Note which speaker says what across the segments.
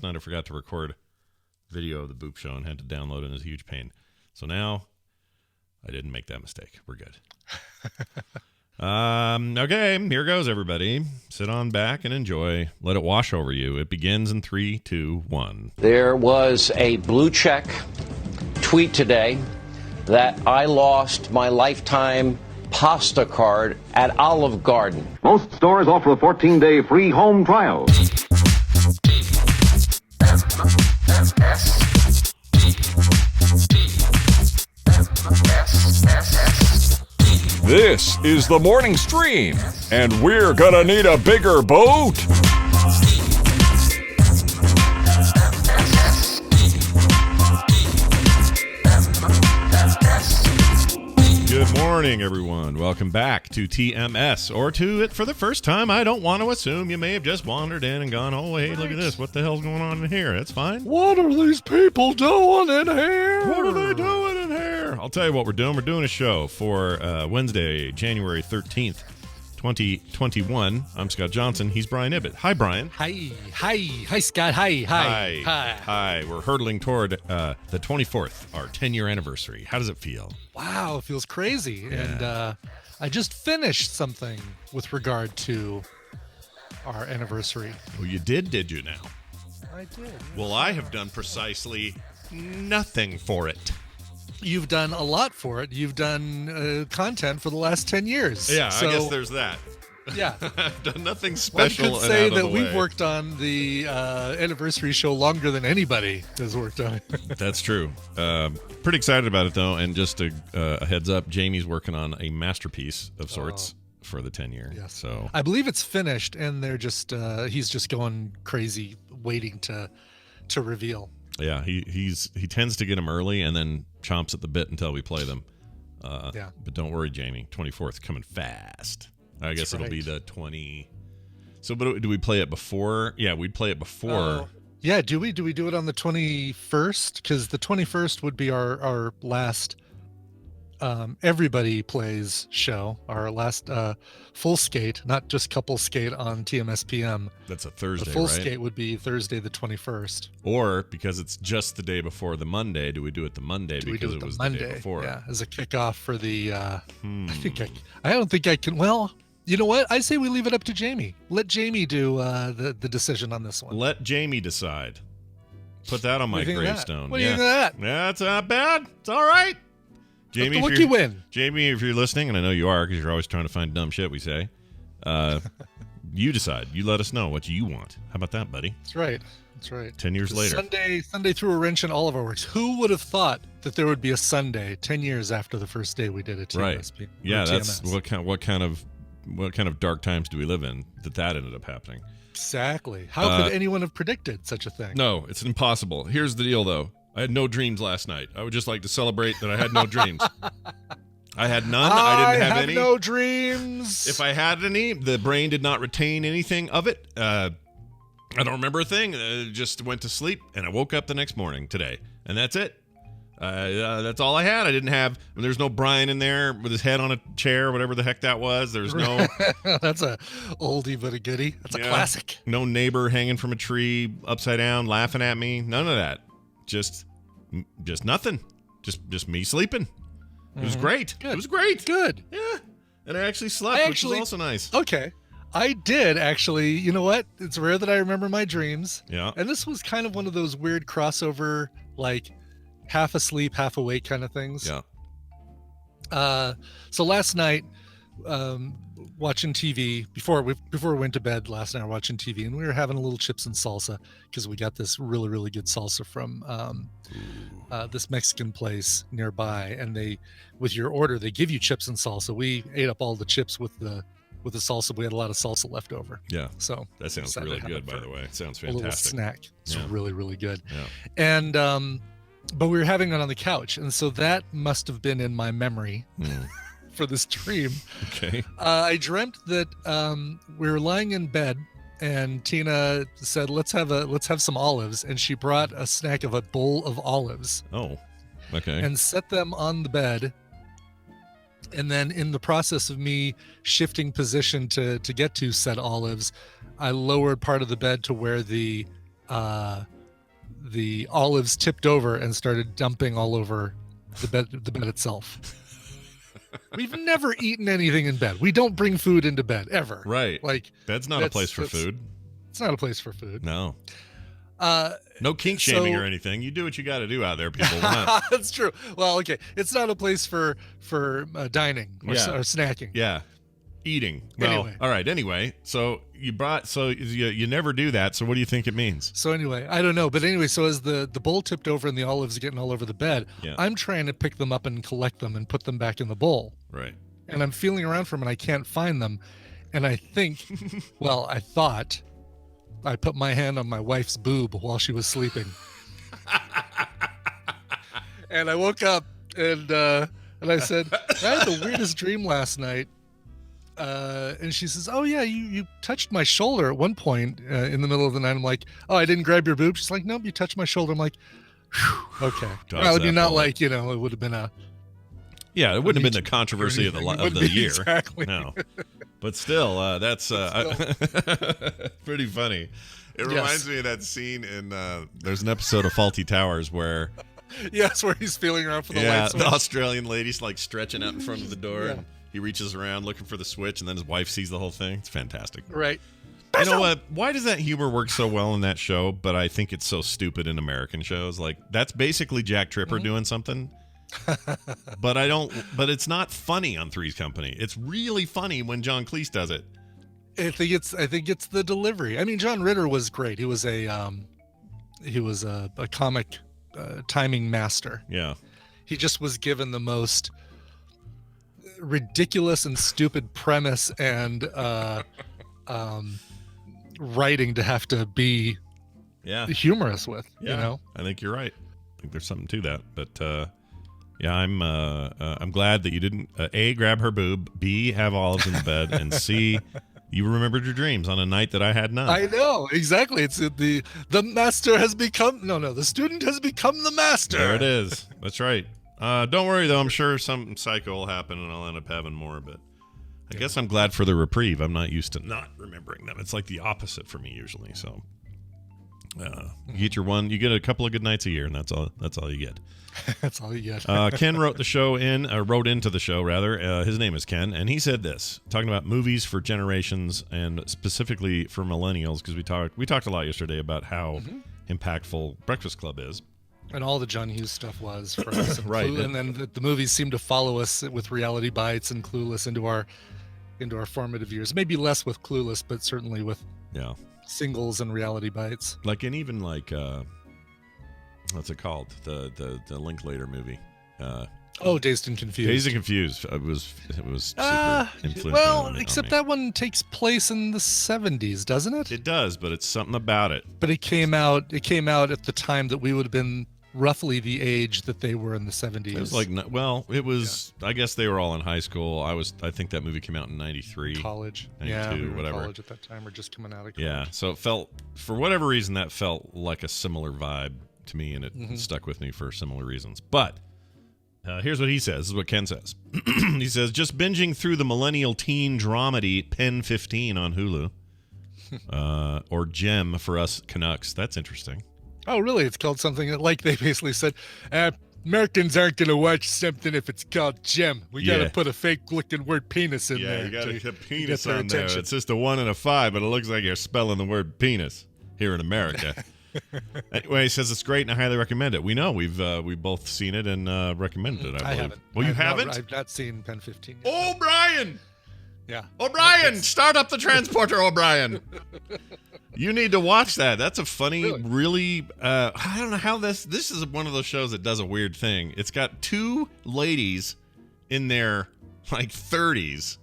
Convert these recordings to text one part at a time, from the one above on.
Speaker 1: last night I forgot to record video of the Boop Show and had to download it in a huge pain. So now I didn't make that mistake. We're good. Okay, here goes, everybody. Sit on back and enjoy. Let it wash over you. It begins in 3, 2, 1.
Speaker 2: There was a blue check tweet today that I lost my lifetime pasta card at Olive Garden.
Speaker 3: Most stores offer a 14-day free home trial.
Speaker 4: This is the morning stream, and we're gonna need a bigger boat.
Speaker 1: Good morning, everyone. Welcome back to TMS, or to it for the first time. I don't want to assume you may have just wandered in and gone, oh, hey, look at this. What the hell's going on in here? That's fine.
Speaker 4: What are these people doing in here?
Speaker 1: What are they doing in here? I'll tell you what we're doing. We're doing a show for Wednesday, January 13th, 2021. I'm Scott Johnson. He's Brian Ibbett. Hi, Brian.
Speaker 5: Hi, Scott. Hi.
Speaker 1: We're hurtling toward the 24th, our 10-year anniversary. How does it feel?
Speaker 5: Wow, it feels crazy. Yeah. And I just finished something with regard to our anniversary.
Speaker 1: Well, you did you now?
Speaker 5: I did.
Speaker 1: Well, I have done precisely nothing for it.
Speaker 5: You've done a lot for it. You've done content for the last 10 years.
Speaker 1: Yeah,
Speaker 5: so,
Speaker 1: I guess there's that.
Speaker 5: Yeah.
Speaker 1: I've done nothing special.
Speaker 5: One could say that we've worked on the anniversary show longer than anybody has worked on it.
Speaker 1: That's true. Pretty excited about it, though. And just a heads up, Jamie's working on a masterpiece of sorts for the 10-year.
Speaker 5: Yes.
Speaker 1: So
Speaker 5: I believe it's finished, and they're just he's just going crazy waiting to reveal.
Speaker 1: Yeah, he tends to get them early and then chomps at the bit until we play them.
Speaker 5: Yeah.
Speaker 1: But don't worry, Jamie. 24th coming fast. I guess it'll be the 20. So, but do we play it before? Yeah, we'd play it before.
Speaker 5: Yeah, do we do it on the 21st? Because the 21st would be our last everybody plays show, our last full skate, not just couple skate on TMS PM.
Speaker 1: That's a Thursday,
Speaker 5: the full
Speaker 1: right?
Speaker 5: skate would be Thursday the 21st.
Speaker 1: Or because it's just the day before the Monday, do we do it the Monday because it was the day before?
Speaker 5: Yeah, as a kickoff for the I don't think I can. Well, you know what? I say we leave it up to Jamie. Let Jamie do the decision on this one.
Speaker 1: Let Jamie decide. Put that on my gravestone.
Speaker 5: What do you think of that?
Speaker 1: Yeah, it's not bad. It's all right. Jamie,
Speaker 5: Let the Wookiee win.
Speaker 1: Jamie, if you're listening, and I know you are because you're always trying to find dumb shit we say, you decide. You let us know what you want. How about that, buddy?
Speaker 5: That's right.
Speaker 1: 10 years later.
Speaker 5: Sunday threw a wrench in all of our works. Who would have thought that there would be a Sunday 10 years after the first day we did it?
Speaker 1: Right. Yeah, that's what kind of dark times do we live in that ended up happening?
Speaker 5: Exactly. How could anyone have predicted such a thing?
Speaker 1: No, it's impossible. Here's the deal, though. I had no dreams last night. I would just like to celebrate that I had no dreams. I had none. I didn't have any.
Speaker 5: No dreams.
Speaker 1: If I had any, the brain did not retain anything of it. I don't remember a thing. Just went to sleep, and I woke up the next morning today, and that's it. That's all I had. I didn't have. There's no Brian in there with his head on a chair, whatever the heck that was. There's no.
Speaker 5: That's a oldie but a goodie. That's a classic.
Speaker 1: No neighbor hanging from a tree upside down laughing at me. None of that. Just nothing. Just me sleeping. It was great.
Speaker 5: Good.
Speaker 1: It was great.
Speaker 5: Good.
Speaker 1: Yeah. And I actually slept, which was also nice.
Speaker 5: Okay. I did actually. You know what? It's rare that I remember my dreams.
Speaker 1: Yeah.
Speaker 5: And this was kind of one of those weird crossover, like half asleep, half awake kind of things.
Speaker 1: Yeah.
Speaker 5: So last night, watching TV before we went to bed last night, watching TV, and we were having a little chips and salsa because we got this really, really good salsa from this Mexican place nearby. And with your order, they give you chips and salsa. We ate up all the chips with the salsa. We had a lot of salsa left over.
Speaker 1: Yeah.
Speaker 5: So
Speaker 1: that sounds really good, by the way. It sounds fantastic.
Speaker 5: A little snack. It's really, really good.
Speaker 1: Yeah.
Speaker 5: And but we were having it on the couch, and so that must have been in my memory for this dream.
Speaker 1: Okay.
Speaker 5: I dreamt that we were lying in bed, and Tina said, "Let's have some olives," and she brought a snack of a bowl of olives.
Speaker 1: Oh, okay.
Speaker 5: And set them on the bed. And then in the process of me shifting position to get to said olives, I lowered part of the bed to where the the olives tipped over and started dumping all over the bed itself. We've never eaten anything in bed. We don't bring food into bed ever.
Speaker 1: Right.
Speaker 5: Like
Speaker 1: Bed's not a place for food.
Speaker 5: It's not a place for food.
Speaker 1: No. No kink shaming or anything. You do what you got to do out there, people.
Speaker 5: That's true. Well, okay. It's not a place for dining or snacking.
Speaker 1: Yeah. Eating. Well,
Speaker 5: anyway.
Speaker 1: All right. Anyway, so you never do that. So what do you think it means?
Speaker 5: So anyway, I don't know. But anyway, so as the bowl tipped over and the olives are getting all over the bed, I'm trying to pick them up and collect them and put them back in the bowl.
Speaker 1: Right.
Speaker 5: And I'm feeling around for them and I can't find them. And I think, well, I thought I put my hand on my wife's boob while she was sleeping. And I woke up and I said, I had the weirdest dream last night. And she says, oh yeah, you touched my shoulder at one point in the middle of the night. I'm like, oh, I didn't grab your boob. She's like, nope, you touched my shoulder. I'm like, okay. Well, it'd be not like, it would have been a.
Speaker 1: Yeah, it wouldn't have been the controversy of the year.
Speaker 5: Exactly.
Speaker 1: No. But still, that's pretty funny. It reminds me of that scene in there's an episode of Fawlty Towers where
Speaker 5: yes, where he's feeling around for the light switch.
Speaker 1: The Australian lady's like stretching out in front of the door and he reaches around looking for the switch and then his wife sees the whole thing. It's fantastic.
Speaker 5: Right.
Speaker 1: You know what? Why does that humor work so well in that show, but I think it's so stupid in American shows? Like that's basically Jack Tripper doing something. but it's not funny on Three's Company. It's really funny when John Cleese does it.
Speaker 5: I think it's the delivery. I mean, John Ritter was great. He was a comic timing master.
Speaker 1: Yeah.
Speaker 5: He just was given the most ridiculous and stupid premise and writing to have to be humorous with.
Speaker 1: I think you're right. I think there's something to that. But yeah, I'm glad that you didn't A, grab her boob, B, have olives in the bed, and C, you remembered your dreams on a night that I had none.
Speaker 5: I know, exactly. It's the master has become the student has become the master.
Speaker 1: There it is. That's right. Don't worry though, I'm sure some cycle will happen and I'll end up having more, but I guess I'm glad for the reprieve. I'm not used to not remembering them. It's like the opposite for me usually. So you get a couple of good nights a year, and that's all you get.
Speaker 5: That's all you get.
Speaker 1: Ken wrote into the show rather. His name is Ken, and he said this, talking about movies for generations and specifically for millennials, because we talked a lot yesterday about how impactful Breakfast Club is,
Speaker 5: and all the John Hughes stuff was for us, and
Speaker 1: right?
Speaker 5: And then the movies seem to follow us with Reality Bites and Clueless into our formative years. Maybe less with Clueless, but certainly with Singles and Reality Bites.
Speaker 1: Like, and even like what's it called? The Linklater movie.
Speaker 5: Dazed and Confused.
Speaker 1: Dazed and Confused. It was super influential.
Speaker 5: Well, except that one takes place in the 70s, doesn't it?
Speaker 1: It does, but it's something about it.
Speaker 5: But it came out at the time that we would have been roughly the age that they were in the 70s.
Speaker 1: It was like, well, it was. I guess they were all in high school. I think that movie came out in '93.
Speaker 5: College.
Speaker 1: 92,
Speaker 5: we were
Speaker 1: whatever.
Speaker 5: in college at that time, or just coming out of college.
Speaker 1: Yeah, so it felt, for whatever reason, that felt like a similar vibe to me, and it stuck with me for similar reasons. But here's what he says. This is what Ken says. He says, just binging through the millennial teen dramedy Pen 15 on Hulu, or Gem for us Canucks. That's interesting.
Speaker 5: Oh, really? It's called something like they basically said, Americans aren't going to watch something if it's called Gem. We got to put a fake-looking word penis in there.
Speaker 1: Yeah, you got to put penis
Speaker 5: on
Speaker 1: there. It's just a 1 and a 5, but it looks like you're spelling the word penis here in America. Anyway, he says it's great and I highly recommend it. We know we've both seen it and recommended it. I believe.
Speaker 5: Haven't.
Speaker 1: Well, you haven't?
Speaker 5: I've not seen Pen 15 yet.
Speaker 1: O'Brien!
Speaker 5: Yeah.
Speaker 1: O'Brien! Start up the transporter, O'Brien! You need to watch that. That's a funny, really I don't know how this is one of those shows that does a weird thing. It's got two ladies in their like 30s,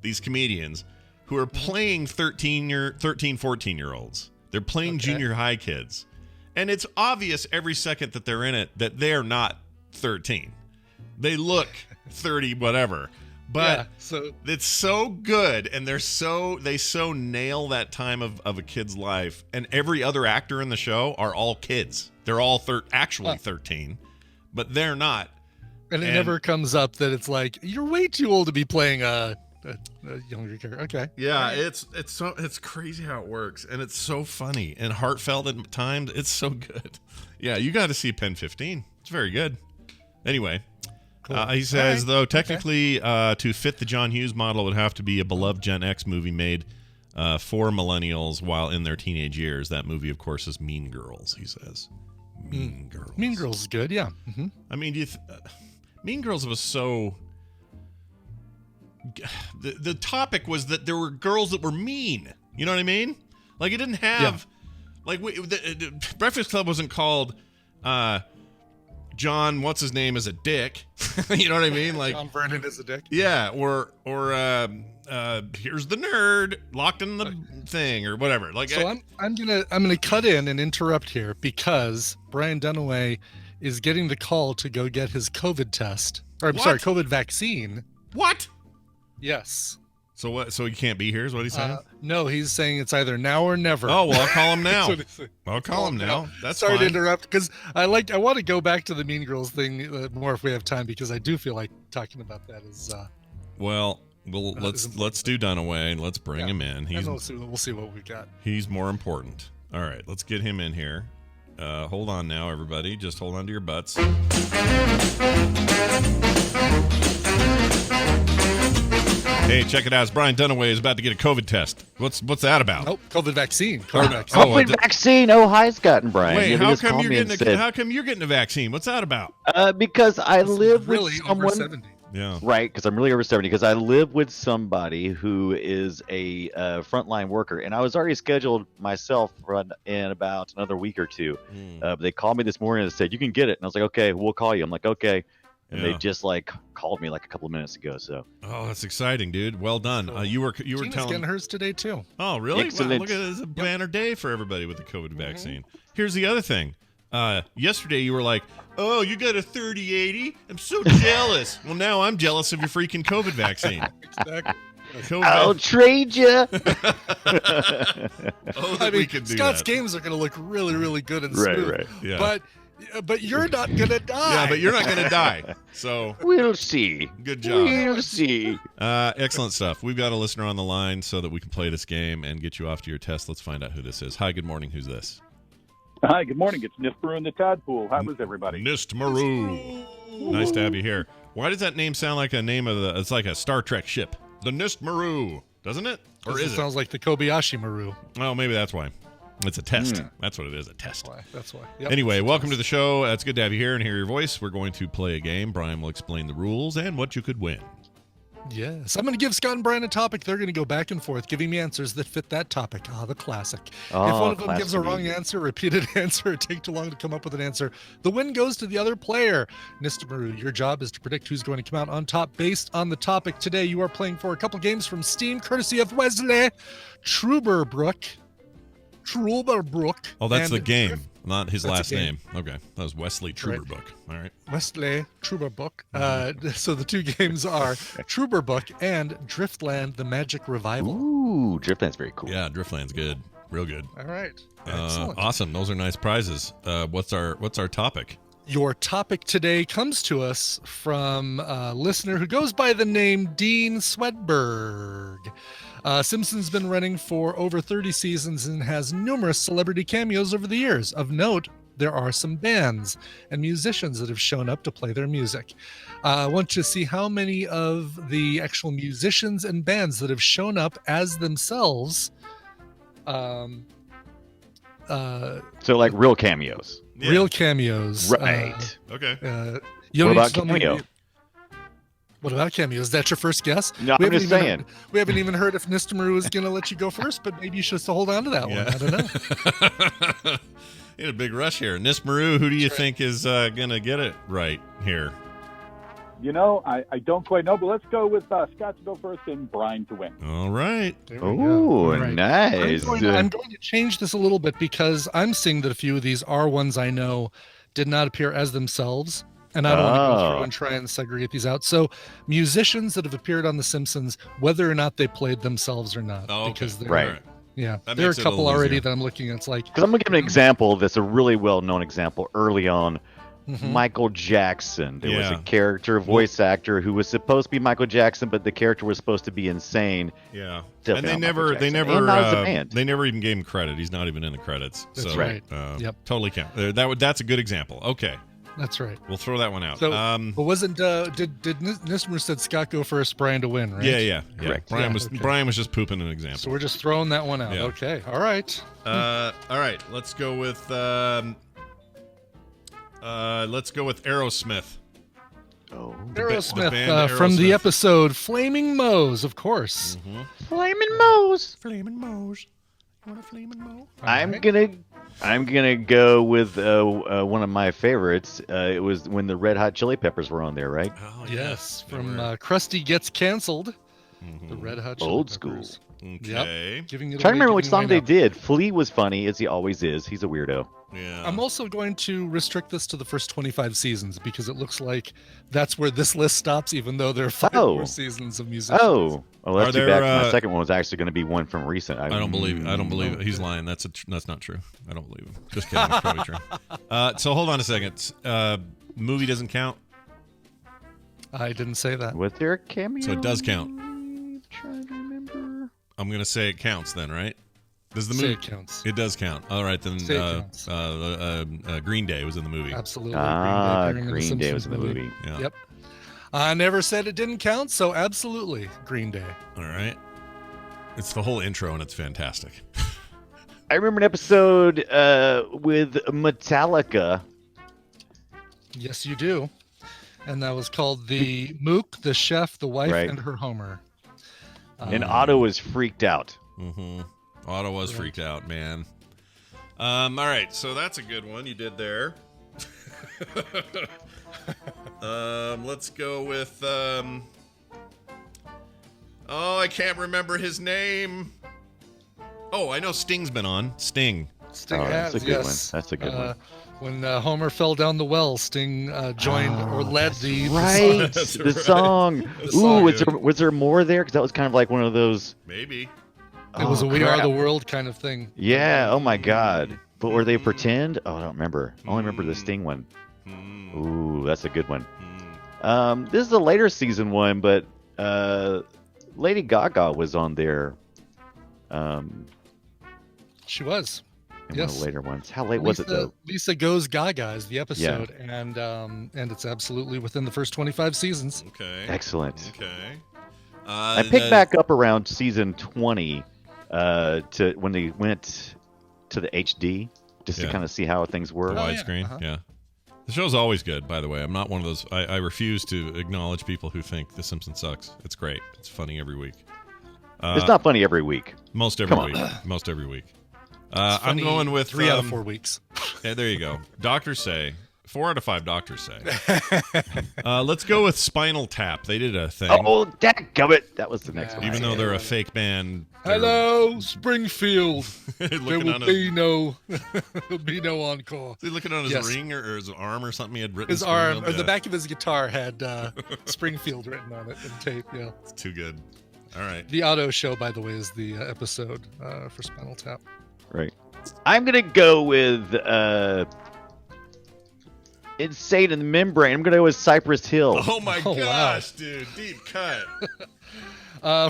Speaker 1: these comedians, who are playing 13, 14-year-olds. They're playing junior high kids. And it's obvious every second that they're in it that they're not 13. They look 30 whatever. But it's so good, and they so nail that time of a kid's life. And every other actor in the show are all kids. They're all actually 13, but they're not.
Speaker 5: And it never comes up that it's like, you're way too old to be playing a a younger character. Okay.
Speaker 1: Yeah, it's crazy how it works, and it's so funny and heartfelt at times. It's so good. Yeah, you got to see Pen 15. It's very good. Anyway,
Speaker 5: Cool.
Speaker 1: he says,
Speaker 5: All right.
Speaker 1: though, technically, to fit the John Hughes model, it would have to be a beloved Gen X movie made for millennials while in their teenage years. That movie, of course, is Mean Girls, he says. Mean Girls.
Speaker 5: Mean Girls is good. Yeah. Mm-hmm.
Speaker 1: I mean, Mean Girls was so... The topic was that there were girls that were mean. You know what I mean? Like, it didn't have... Like, the Breakfast Club wasn't called... John, what's his name, is a dick. You know what I mean? Like
Speaker 5: John Vernon is a dick.
Speaker 1: Yeah, or here's the nerd locked in the thing or whatever. Like,
Speaker 5: So I'm gonna cut in and interrupt here because Brian Dunaway is getting the call to go get his COVID test. Or I'm
Speaker 1: What?
Speaker 5: sorry, COVID vaccine.
Speaker 1: what?
Speaker 5: Yes.
Speaker 1: So what? So he can't be here? Is what he's saying?
Speaker 5: No, he's saying it's either now or never.
Speaker 1: Oh well, I'll call him
Speaker 5: That's
Speaker 1: now.
Speaker 5: what he's saying.
Speaker 1: I'll call him now. That's
Speaker 5: Sorry to
Speaker 1: fine.
Speaker 5: interrupt because I want to go back to the Mean Girls thing more if we have time because I do feel like talking about that is.
Speaker 1: Well,
Speaker 5: That
Speaker 1: let's
Speaker 5: is
Speaker 1: do Dunaway and let's bring
Speaker 5: Yeah.
Speaker 1: him in.
Speaker 5: And we'll see what we got.
Speaker 1: He's more important. All right, let's get him in here. Hold on now, everybody. Just hold on to your butts. Hey, check it out. It's Brian Dunaway is about to get a COVID test. What's that about?
Speaker 5: Nope, COVID vaccine.
Speaker 1: Or-
Speaker 5: COVID vaccine.
Speaker 1: oh,
Speaker 6: COVID vaccine. Oh, hi, Scott and Brian.
Speaker 1: Wait,
Speaker 6: You
Speaker 1: how
Speaker 6: just
Speaker 1: come
Speaker 6: called
Speaker 1: you're
Speaker 6: me and
Speaker 1: getting
Speaker 6: said,
Speaker 1: how come you're getting a vaccine? What's that about?
Speaker 6: because I
Speaker 5: This is
Speaker 6: live
Speaker 5: really
Speaker 6: with
Speaker 5: over
Speaker 6: someone.
Speaker 5: 70.
Speaker 1: Yeah.
Speaker 6: Right, because I'm really over 70. Because I live with somebody who is a frontline worker, and I was already scheduled myself in about another week or two. But they called me this morning and said you can get it, and I was like, okay, we'll call you. I'm like, okay, and
Speaker 1: Yeah.
Speaker 6: they just like called me like a couple of minutes ago. So
Speaker 1: Oh, that's exciting, dude. Well done.
Speaker 5: So,
Speaker 1: You were
Speaker 5: Gina's
Speaker 1: telling.
Speaker 5: getting hers today too.
Speaker 1: Oh, really? Wow,
Speaker 6: Excellent.
Speaker 1: look at it. It's a banner day for everybody with the COVID
Speaker 5: Mm-hmm.
Speaker 1: vaccine. Here's the other thing. Yesterday you were like, "Oh, you got a 30-80? I'm so jealous." Well, now I'm jealous of your freaking COVID vaccine.
Speaker 5: Exactly.
Speaker 1: COVID
Speaker 6: I'll
Speaker 1: vac-
Speaker 6: trade you.
Speaker 1: oh,
Speaker 5: I
Speaker 1: that we
Speaker 5: mean,
Speaker 1: could do
Speaker 5: Scott's
Speaker 1: that.
Speaker 5: games are going to look really, really good and smooth.
Speaker 1: Yeah.
Speaker 5: But you're not going to die.
Speaker 1: Yeah, but you're not going to die. So,
Speaker 6: We'll see.
Speaker 1: good job.
Speaker 6: We'll see.
Speaker 1: Excellent stuff. We've got a listener on the line so that we can play this game and get you off to your test. Let's find out who this is. Hi, good morning. Who's this?
Speaker 7: Hi, good morning. It's Nisperu in the Tadpool. How was everybody?
Speaker 1: Nist Maru. Nice to have you here. Why does that name sound like a name of it's like a Star Trek ship? The Nist Maru, doesn't it? Or is it?
Speaker 5: Sounds like the Kobayashi Maru.
Speaker 1: Oh, maybe that's why. It's a test. That's what it is, a test.
Speaker 5: That's why. Yep.
Speaker 1: Anyway, welcome to the show. It's good to have you here and hear your voice. We're going to play a game. Brian will explain the rules and what you could win.
Speaker 5: Yes. I'm going to give Scott and Brian a topic. They're going to go back and forth, giving me answers that fit that topic. The classic. If one of them gives a wrong answer, repeated answer, or take too long to come up with an answer, the win goes to the other player. Mr. Maru, your job is to predict who's going to come out on top based on the topic. Today, you are playing for a couple games from Steam, courtesy of Wesley Truberbrook.
Speaker 1: Oh, that's
Speaker 5: and
Speaker 1: the game, not his
Speaker 5: That's
Speaker 1: last
Speaker 5: a game.
Speaker 1: name. Okay. That was Wesley Truberbook. All right.
Speaker 5: Wesley Truberbrook. So the two games are Truberbrook and Driftland: The Magic Revival.
Speaker 6: Ooh, Driftland's very cool.
Speaker 1: Yeah, Driftland's good. Real good.
Speaker 5: All right. Excellent.
Speaker 1: Awesome. Those are nice prizes. What's our topic?
Speaker 5: Your topic today comes to us from a listener who goes by the name Dean Swedberg. Simpsons been running for over 30 seasons and has numerous celebrity cameos over the years. Of note, there are some bands and musicians that have shown up to play their music. I want to see how many of the actual musicians and bands that have shown up as themselves.
Speaker 6: So like real cameos.
Speaker 1: Yeah.
Speaker 5: Real cameos.
Speaker 6: Right.
Speaker 1: Okay.
Speaker 5: You
Speaker 6: What
Speaker 5: don't need
Speaker 6: about
Speaker 5: to tell me-
Speaker 6: cameo?
Speaker 5: What about cameo? Is that your first guess?
Speaker 6: No,
Speaker 5: We
Speaker 6: I'm
Speaker 5: haven't
Speaker 6: just
Speaker 5: even
Speaker 6: saying.
Speaker 5: We haven't even heard if Nistamaru is going to let you go first, but maybe you should still hold on to that one. I don't know.
Speaker 1: In a big rush here. Nismaru, who do you think is going to get it right here?
Speaker 7: You know, I don't quite know, but let's go with Scott to go first and Brian to win.
Speaker 1: All right.
Speaker 5: There we go.
Speaker 6: Ooh,
Speaker 5: All right.
Speaker 6: nice.
Speaker 5: I'm going to change this a little bit because I'm seeing that a few of these are ones I know did not appear as themselves. And I don't want to go
Speaker 6: Oh.
Speaker 5: through and try and segregate these out. So musicians that have appeared on The Simpsons, whether or not they played themselves or not.
Speaker 1: Oh, okay.
Speaker 5: Because they're,
Speaker 6: Right.
Speaker 1: All right.
Speaker 5: Yeah.
Speaker 1: That
Speaker 5: There are a
Speaker 1: makes it a
Speaker 5: couple
Speaker 1: little
Speaker 5: already
Speaker 1: easier.
Speaker 5: that I'm looking at. It's like,
Speaker 6: Because I'm going to give an example that's a really well-known example early on Michael Jackson. There was
Speaker 1: Yeah.
Speaker 6: a character, voice actor, who was supposed to be Michael Jackson, but the character was supposed to be insane.
Speaker 1: Yeah,
Speaker 6: Definitely
Speaker 1: and
Speaker 6: not Michael
Speaker 1: they
Speaker 6: Jackson.
Speaker 1: never,
Speaker 6: And not as a band.
Speaker 1: they never even gave him credit. He's not even in the credits.
Speaker 5: That's
Speaker 1: so,
Speaker 5: right.
Speaker 1: Yep, totally count. That's a good example. Okay,
Speaker 5: That's right.
Speaker 1: we'll throw that one out.
Speaker 5: So, but wasn't did Nismer said Scott go first, Brian to win, right?
Speaker 1: Yeah.
Speaker 6: Correct.
Speaker 1: Brian
Speaker 5: Yeah,
Speaker 1: was
Speaker 5: okay.
Speaker 1: Brian was just pooping an example.
Speaker 5: So we're just throwing that one out.
Speaker 1: Yeah.
Speaker 5: Okay. All right.
Speaker 1: All right, let's go with Aerosmith.
Speaker 6: Oh.
Speaker 5: Aerosmith,
Speaker 1: band
Speaker 5: from the
Speaker 1: Aerosmith.
Speaker 5: episode Flaming Moe's, of course.
Speaker 6: Flaming Moe's.
Speaker 1: Flaming Moe's. You want a flaming Moe?
Speaker 6: I'm gonna go with one of my favorites. It was when the Red Hot Chili Peppers were on there, right?
Speaker 1: Oh,
Speaker 5: Yes,
Speaker 1: they
Speaker 5: from
Speaker 1: were.
Speaker 5: Krusty Gets Canceled. The Red Hot Chili
Speaker 6: Old school.
Speaker 5: Peppers.
Speaker 1: Okay.
Speaker 5: Giving it
Speaker 6: Trying to
Speaker 5: away,
Speaker 6: remember which
Speaker 5: giving
Speaker 6: song
Speaker 5: away
Speaker 6: they
Speaker 5: now.
Speaker 6: did. Flea was funny, as he always is. He's a weirdo.
Speaker 1: Yeah.
Speaker 5: I'm also going to restrict this to the first 25 seasons because it looks like that's where this list stops, even though there are 5 more seasons of music.
Speaker 6: Oh, well, that's
Speaker 1: Are
Speaker 6: too bad. 'cause
Speaker 1: there,
Speaker 6: my second one was actually going to be one from recent.
Speaker 1: I don't believe it. He's lying. That's not true. I don't believe him. Just kidding. It's probably true. So hold on a second. Movie doesn't count,
Speaker 5: I didn't say that.
Speaker 6: Was there a cameo?
Speaker 1: so it does count.
Speaker 6: Trying to remember.
Speaker 1: I'm gonna say it counts then, right? Does the
Speaker 5: Say
Speaker 1: movie?
Speaker 5: it counts.
Speaker 1: It does count. All right, then.
Speaker 5: Say it counts.
Speaker 1: Green Day was in the movie.
Speaker 5: Absolutely. appearing in the
Speaker 6: Green Day was in the
Speaker 5: Simpsons
Speaker 6: movie.
Speaker 1: Yeah.
Speaker 5: Yep. I never said it didn't count, so absolutely Green Day.
Speaker 1: All right. It's the whole intro, and it's fantastic.
Speaker 6: I remember an episode with Metallica.
Speaker 5: Yes, you do. And that was called The Mook, the Chef, the Wife,
Speaker 6: Right.
Speaker 5: and Her Homer.
Speaker 6: And Otto was freaked out.
Speaker 1: Mm-hmm. Otto was freaked out, man. All right, so that's a good one you did there. Let's go with. Oh, I can't remember his name. Oh, I know Sting's been on. Sting.
Speaker 5: Sting
Speaker 6: That's
Speaker 5: has,
Speaker 6: a good one.
Speaker 5: yes.
Speaker 6: That's a good one.
Speaker 5: When Homer fell down the well, Sting joined or led the
Speaker 6: Right,
Speaker 1: That's
Speaker 6: the
Speaker 1: right.
Speaker 6: song.
Speaker 1: The
Speaker 6: Ooh,
Speaker 1: song,
Speaker 6: was there more there? Because that was kind of like one of those.
Speaker 1: Maybe.
Speaker 5: It was
Speaker 6: Oh,
Speaker 5: a We Are
Speaker 6: crap.
Speaker 5: the World kind of thing.
Speaker 6: Yeah. Oh my God. But were they pretend? Oh, I don't remember. I only remember the Sting one.
Speaker 1: Hmm.
Speaker 6: Ooh, that's a good one.
Speaker 1: Hmm.
Speaker 6: This is a later season one, but Lady Gaga was on there.
Speaker 5: She was.
Speaker 6: In one of
Speaker 5: Yes.
Speaker 6: the later ones. How late was it though?
Speaker 5: Lisa Goes Gaga is the episode, and it's absolutely within the first 25 seasons.
Speaker 1: Okay.
Speaker 6: Excellent.
Speaker 1: Okay.
Speaker 6: I picked back up around season 20 to when they went to the HD just to
Speaker 1: Yeah.
Speaker 6: kind of see how things were.
Speaker 1: The
Speaker 5: yeah.
Speaker 1: widescreen.
Speaker 5: Uh-huh.
Speaker 1: Yeah. The show's always good, by the way. I'm not one of those. I refuse to acknowledge people who think The Simpsons sucks. It's great. It's funny every week.
Speaker 6: It's not funny every week.
Speaker 1: Most every
Speaker 6: Come
Speaker 1: week. Most every week.
Speaker 5: It's
Speaker 1: I'm
Speaker 5: funny
Speaker 1: going with
Speaker 5: 3 out of 4 weeks.
Speaker 1: Yeah, there you go. Doctors say 4 out of 5 doctors say. Let's go with Spinal Tap. They did a thing.
Speaker 6: Oh, dadgummit! That was the next one.
Speaker 1: Even though they're a fake band. they're-
Speaker 5: Hello, Springfield. there
Speaker 1: looking
Speaker 5: will
Speaker 1: on his,
Speaker 5: be no encore.
Speaker 1: is he looking on his
Speaker 5: Yes.
Speaker 1: ring or his arm or something? He had written
Speaker 5: His arm,
Speaker 1: Springfield?
Speaker 5: or the
Speaker 1: Yeah.
Speaker 5: back of his guitar had Springfield written on it in tape. Yeah.
Speaker 1: It's too good. All right.
Speaker 5: The Auto Show, by the way, is the episode for Spinal Tap.
Speaker 6: Right. I'm gonna go with Insane in the Membrane. I'm gonna go with Cypress Hill.
Speaker 1: Oh my
Speaker 5: Oh, wow.
Speaker 1: gosh, dude. Deep cut.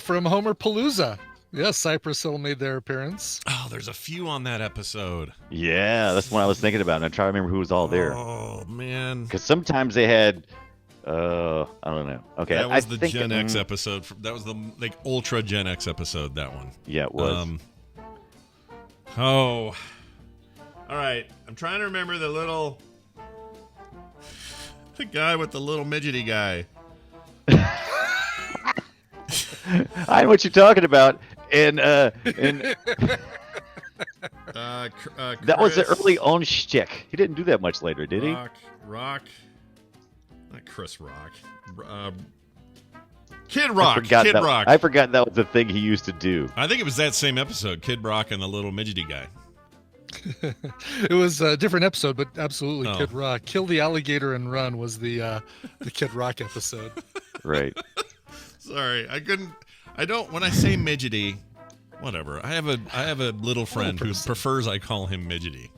Speaker 5: From Homer Palooza. Yes, Cypress Hill made their appearance.
Speaker 1: Oh, there's a few on that episode.
Speaker 6: Yeah, that's what I was thinking about. And I'm trying to remember who was all there.
Speaker 1: Oh, man.
Speaker 6: Because sometimes they had, I don't know. Okay,
Speaker 1: That was
Speaker 6: I
Speaker 1: the
Speaker 6: think,
Speaker 1: Gen X episode. That was the ultra Gen X episode, that one.
Speaker 6: Yeah, it was.
Speaker 1: All right. I'm trying to remember the guy with the little midgety guy.
Speaker 6: I know what you're talking about. And that was the
Speaker 1: Chris
Speaker 6: early on shtick. He didn't do that much later, did he?
Speaker 1: Rock. Not Chris Rock. Kid Rock. Kid Rock.
Speaker 6: I forgot that was the thing he used to do.
Speaker 1: I think it was that same episode, Kid Rock and the little midgety guy.
Speaker 5: It was a different episode, but absolutely
Speaker 1: Oh.
Speaker 5: Kid Rock. Kill the Alligator and Run was the Kid Rock episode.
Speaker 6: Right.
Speaker 1: Sorry, when I say midgety, whatever. I have a little friend who
Speaker 5: person.
Speaker 1: prefers I call him midgety.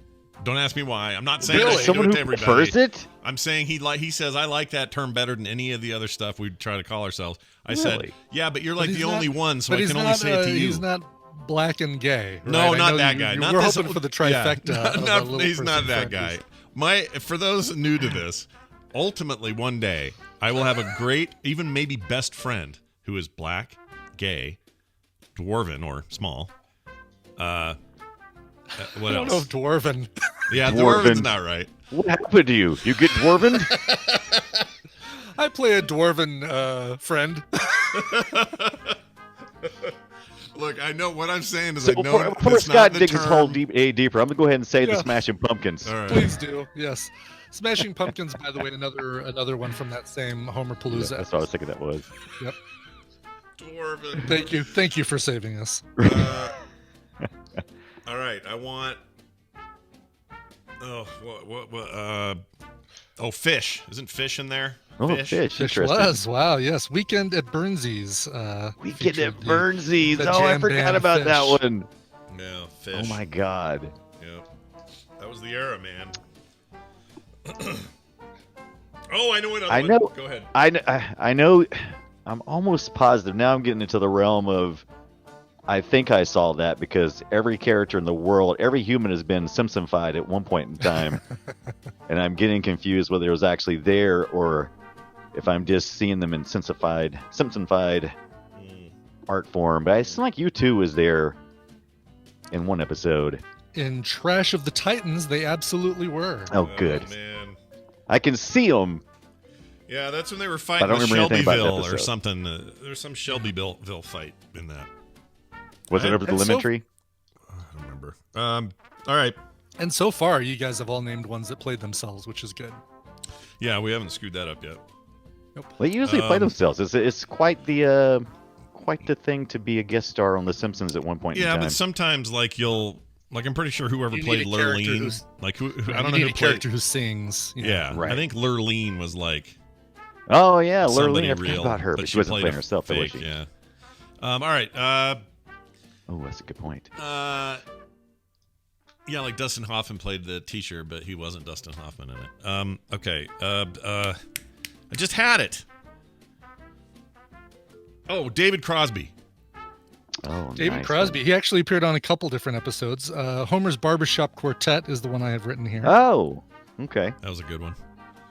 Speaker 1: Don't ask me why. I'm not saying
Speaker 5: Really?
Speaker 1: I should
Speaker 6: Someone
Speaker 1: do it
Speaker 6: who
Speaker 1: to everybody.
Speaker 6: prefers it?
Speaker 1: I'm saying he says I like that term better than any of the other stuff we try to call ourselves. I said,
Speaker 6: Really?
Speaker 1: yeah, but you're
Speaker 5: But
Speaker 1: like
Speaker 5: he's
Speaker 1: the
Speaker 5: not-
Speaker 1: only one, so
Speaker 5: but
Speaker 1: I
Speaker 5: he's
Speaker 1: can only
Speaker 5: not,
Speaker 1: say it to you.
Speaker 5: He's not black and gay.
Speaker 1: No,
Speaker 5: right? I
Speaker 1: not
Speaker 5: know
Speaker 1: that
Speaker 5: you-
Speaker 1: guy.
Speaker 5: You
Speaker 1: Not
Speaker 5: were
Speaker 1: this-
Speaker 5: hoping for the
Speaker 1: yeah.
Speaker 5: trifecta. of a
Speaker 1: Not-
Speaker 5: little
Speaker 1: he's not
Speaker 5: person
Speaker 1: that guy.
Speaker 5: friend.
Speaker 1: For those new to this, ultimately one day I will have a great, even maybe best friend who is black, gay, dwarven or small. What
Speaker 5: I don't
Speaker 1: else?
Speaker 5: know if dwarven.
Speaker 1: Yeah,
Speaker 6: Dwarven.
Speaker 1: dwarven's not right.
Speaker 6: What happened to you? You get dwarven?
Speaker 5: I play a dwarven friend.
Speaker 1: Look, I know what I'm saying is
Speaker 6: So
Speaker 1: I know
Speaker 6: before
Speaker 1: that's
Speaker 6: Scott
Speaker 1: not the
Speaker 6: digs his
Speaker 1: term.
Speaker 6: hole deeper, I'm gonna go ahead and say
Speaker 5: Yeah.
Speaker 6: the Smashing Pumpkins.
Speaker 1: All right.
Speaker 5: Please do. Yes. Smashing Pumpkins, by the way, another one from that same Homer
Speaker 6: Yeah,
Speaker 5: Palooza.
Speaker 6: that's what I was thinking that was.
Speaker 1: Dwarven.
Speaker 5: Thank you for saving us.
Speaker 1: All right, I want. Oh, fish. Isn't fish in there?
Speaker 6: Oh, fish.
Speaker 5: Fish
Speaker 6: Interesting.
Speaker 5: was. Wow, yes. Weekend at Burnsies.
Speaker 6: Weekend at
Speaker 5: featured
Speaker 6: Burnsies.
Speaker 5: the
Speaker 6: Oh, I
Speaker 5: jam
Speaker 6: forgot
Speaker 5: band
Speaker 6: about
Speaker 5: Fish.
Speaker 1: Yeah,
Speaker 6: that one.
Speaker 1: fish.
Speaker 6: Oh my god.
Speaker 1: Yeah, that was the era, man. Oh, I know another
Speaker 6: I
Speaker 1: one.
Speaker 6: know-
Speaker 1: Go ahead.
Speaker 6: I know. I'm almost positive. Now I'm getting into the realm of. I think I saw that because every character in the world, every human has been Simpsonified at one point in time, and I'm getting confused whether it was actually there or if I'm just seeing them in Simpsonified art form. But I seem like U2 was there in one episode.
Speaker 5: In Trash of the Titans, they absolutely were.
Speaker 6: Oh, good.
Speaker 1: Man.
Speaker 6: I can see them.
Speaker 1: Yeah, that's when they were fighting
Speaker 6: don't
Speaker 1: the
Speaker 6: remember anything about the
Speaker 1: Shelbyville or
Speaker 6: episode.
Speaker 1: something. There's some Shelbyville fight in that.
Speaker 6: Was it over the
Speaker 5: And so-
Speaker 6: lemon tree?
Speaker 1: I don't remember. All right.
Speaker 5: And so far, you guys have all named ones that played themselves, which is good.
Speaker 1: Yeah, we haven't screwed that up yet.
Speaker 6: They usually play
Speaker 1: Um,
Speaker 6: themselves. It's quite the thing to be a guest star on The Simpsons at one point in
Speaker 1: Yeah,
Speaker 6: time.
Speaker 1: but sometimes I'm pretty sure whoever
Speaker 5: You
Speaker 1: played
Speaker 5: need a character
Speaker 1: Lurleen,
Speaker 5: who's-
Speaker 1: like who
Speaker 5: You
Speaker 1: I don't know
Speaker 5: need
Speaker 1: who
Speaker 5: a
Speaker 1: played.
Speaker 5: character who sings. you know.
Speaker 1: Yeah,
Speaker 6: Right.
Speaker 1: I think Lurleen was like
Speaker 6: Oh yeah,
Speaker 1: somebody
Speaker 6: Lurleen. I forgot
Speaker 1: real
Speaker 6: about her, but she wasn't
Speaker 1: played
Speaker 6: playing
Speaker 1: a
Speaker 6: herself, though, was
Speaker 1: fake,
Speaker 6: she?
Speaker 1: Yeah. All right.
Speaker 6: Oh, that's a good point.
Speaker 1: Yeah, like Dustin Hoffman played the teacher, but he wasn't Dustin Hoffman in it. Okay. I just had it. Oh, David Crosby.
Speaker 6: Oh,
Speaker 5: David
Speaker 6: nice.
Speaker 5: Crosby. He actually appeared on a couple different episodes. Homer's Barbershop Quartet is the one I have written here.
Speaker 6: Oh, okay.
Speaker 1: That was a good one.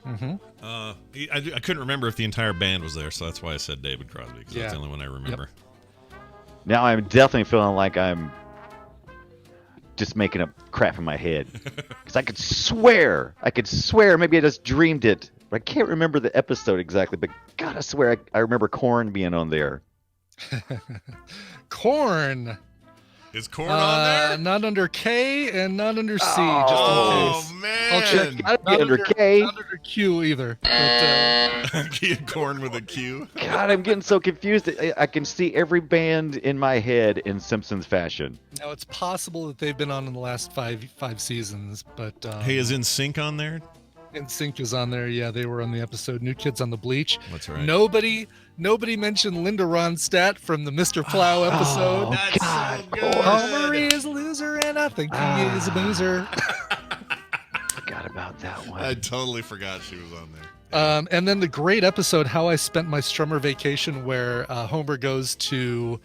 Speaker 5: hmm
Speaker 1: I couldn't remember if the entire band was there, so that's why I said David Crosby, because
Speaker 5: Yeah.
Speaker 1: that's the only one I remember.
Speaker 6: Now I'm definitely feeling like I'm just making up crap in my head because I could swear, maybe I just dreamed it, but I can't remember the episode exactly. But God, I swear I remember Korn being on there.
Speaker 5: Corn.
Speaker 1: Is Korn on there?
Speaker 5: Not under K and not under C.
Speaker 1: Oh,
Speaker 5: just in case.
Speaker 1: man.
Speaker 5: I'll check.
Speaker 6: Gotta be
Speaker 5: Not
Speaker 6: under K.
Speaker 5: Not under Q either. But,
Speaker 1: Korn with a Q.
Speaker 6: God, I'm getting so confused. I can see every band in my head in Simpsons fashion.
Speaker 5: now it's possible that they've been on in the last five seasons, but
Speaker 1: Hey, is NSYNC on there?
Speaker 5: NSYNC is on there. Yeah, they were on the episode New Kids on the Bleach.
Speaker 1: That's right.
Speaker 5: Nobody mentioned Linda Ronstadt from the Mr. Plow episode.
Speaker 1: That's
Speaker 6: God,
Speaker 1: so good.
Speaker 5: Homer is a loser, and I think he is a boozer.
Speaker 6: Forgot about that one.
Speaker 1: I totally forgot she was on there.
Speaker 5: And then the great episode, How I Spent My Strummer Vacation, where Homer goes to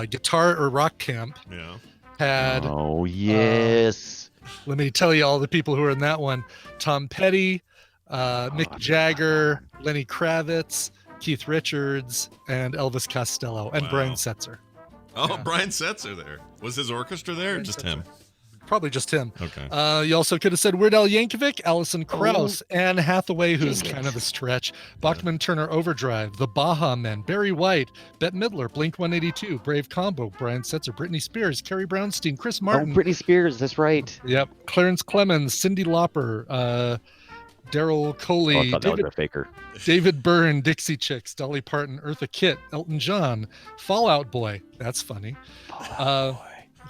Speaker 5: guitar or rock camp,
Speaker 1: Yeah.
Speaker 5: had,
Speaker 6: Oh yes.
Speaker 5: let me tell you all the people who were in that one: Tom Petty, Mick Jagger, Lenny Kravitz, Keith Richards, and Elvis Costello, and
Speaker 1: Wow.
Speaker 5: Brian Setzer.
Speaker 1: Oh,
Speaker 5: Yeah.
Speaker 1: Brian Setzer there. Was his orchestra there or just him?
Speaker 5: Probably just him.
Speaker 1: Okay.
Speaker 5: You also could have said Weird Al Yankovic, Alison Krauss,
Speaker 6: Oh,
Speaker 5: Anne Hathaway, who's
Speaker 6: dang it.
Speaker 5: kind of a stretch, Bachman Turner Overdrive, The Baha Men, Barry White, Bette Midler, Blink 182, Brave Combo, Brian Setzer, Britney Spears, Carrie Brownstein, Chris
Speaker 6: Oh,
Speaker 5: Martin.
Speaker 6: Britney Spears. That's right.
Speaker 5: Yep. Clarence Clemens, Cyndi Lauper, Daryl
Speaker 6: Oh, I
Speaker 5: Coley,
Speaker 6: thought that was a faker.
Speaker 5: David Byrne, Dixie Chicks, Dolly Parton, Eartha Kitt, Elton John, Fallout Boy. That's funny.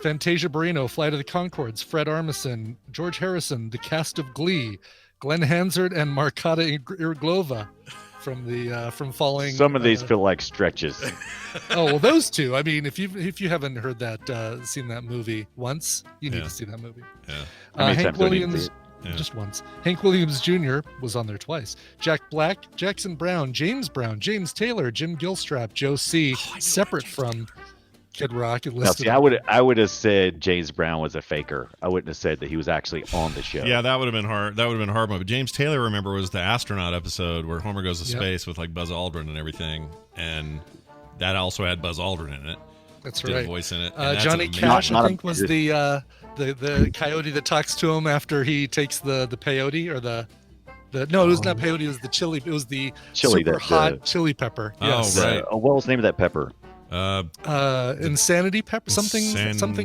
Speaker 5: Fantasia Barrino, Flight of the Conchords, Fred Armisen, George Harrison, the cast of Glee, Glenn Hansard, and Markata Irglova. from falling.
Speaker 6: Some of these feel like stretches.
Speaker 5: Oh well, those two. I mean, if you haven't heard that, seen that movie once, you need to see that movie.
Speaker 1: Yeah.
Speaker 6: How many
Speaker 5: Hank
Speaker 6: times do I need to see
Speaker 5: Williams,
Speaker 6: it?
Speaker 1: Yeah.
Speaker 5: just once. Hank Williams Jr. was on there twice. Jack Black, Jackson Brown, James Taylor, Jim Gilstrap, Joe C. separate from Kid Rock. And
Speaker 6: Now,
Speaker 5: listed
Speaker 6: see, I would have said James Brown was a faker. I wouldn't have said that he was actually on the show.
Speaker 1: Yeah, that would have been hard. That would have been a hard one. But James Taylor, remember, was the astronaut episode where Homer goes to
Speaker 5: Yep.
Speaker 1: space with like Buzz Aldrin and everything, and that also had Buzz Aldrin in it.
Speaker 5: That's
Speaker 1: Did a
Speaker 5: right.
Speaker 1: voice in it. and that's
Speaker 5: Johnny
Speaker 1: amazing.
Speaker 5: Cash,
Speaker 6: Not
Speaker 5: I
Speaker 6: a-
Speaker 5: think, was the coyote that talks to him after he takes the peyote or the no, it was not peyote. It was the chili. It was the
Speaker 6: Chili,
Speaker 5: super
Speaker 6: that,
Speaker 5: hot chili pepper.
Speaker 1: Oh,
Speaker 5: Yes.
Speaker 1: right.
Speaker 6: What was the name of that pepper?
Speaker 5: Insanity pepper. Something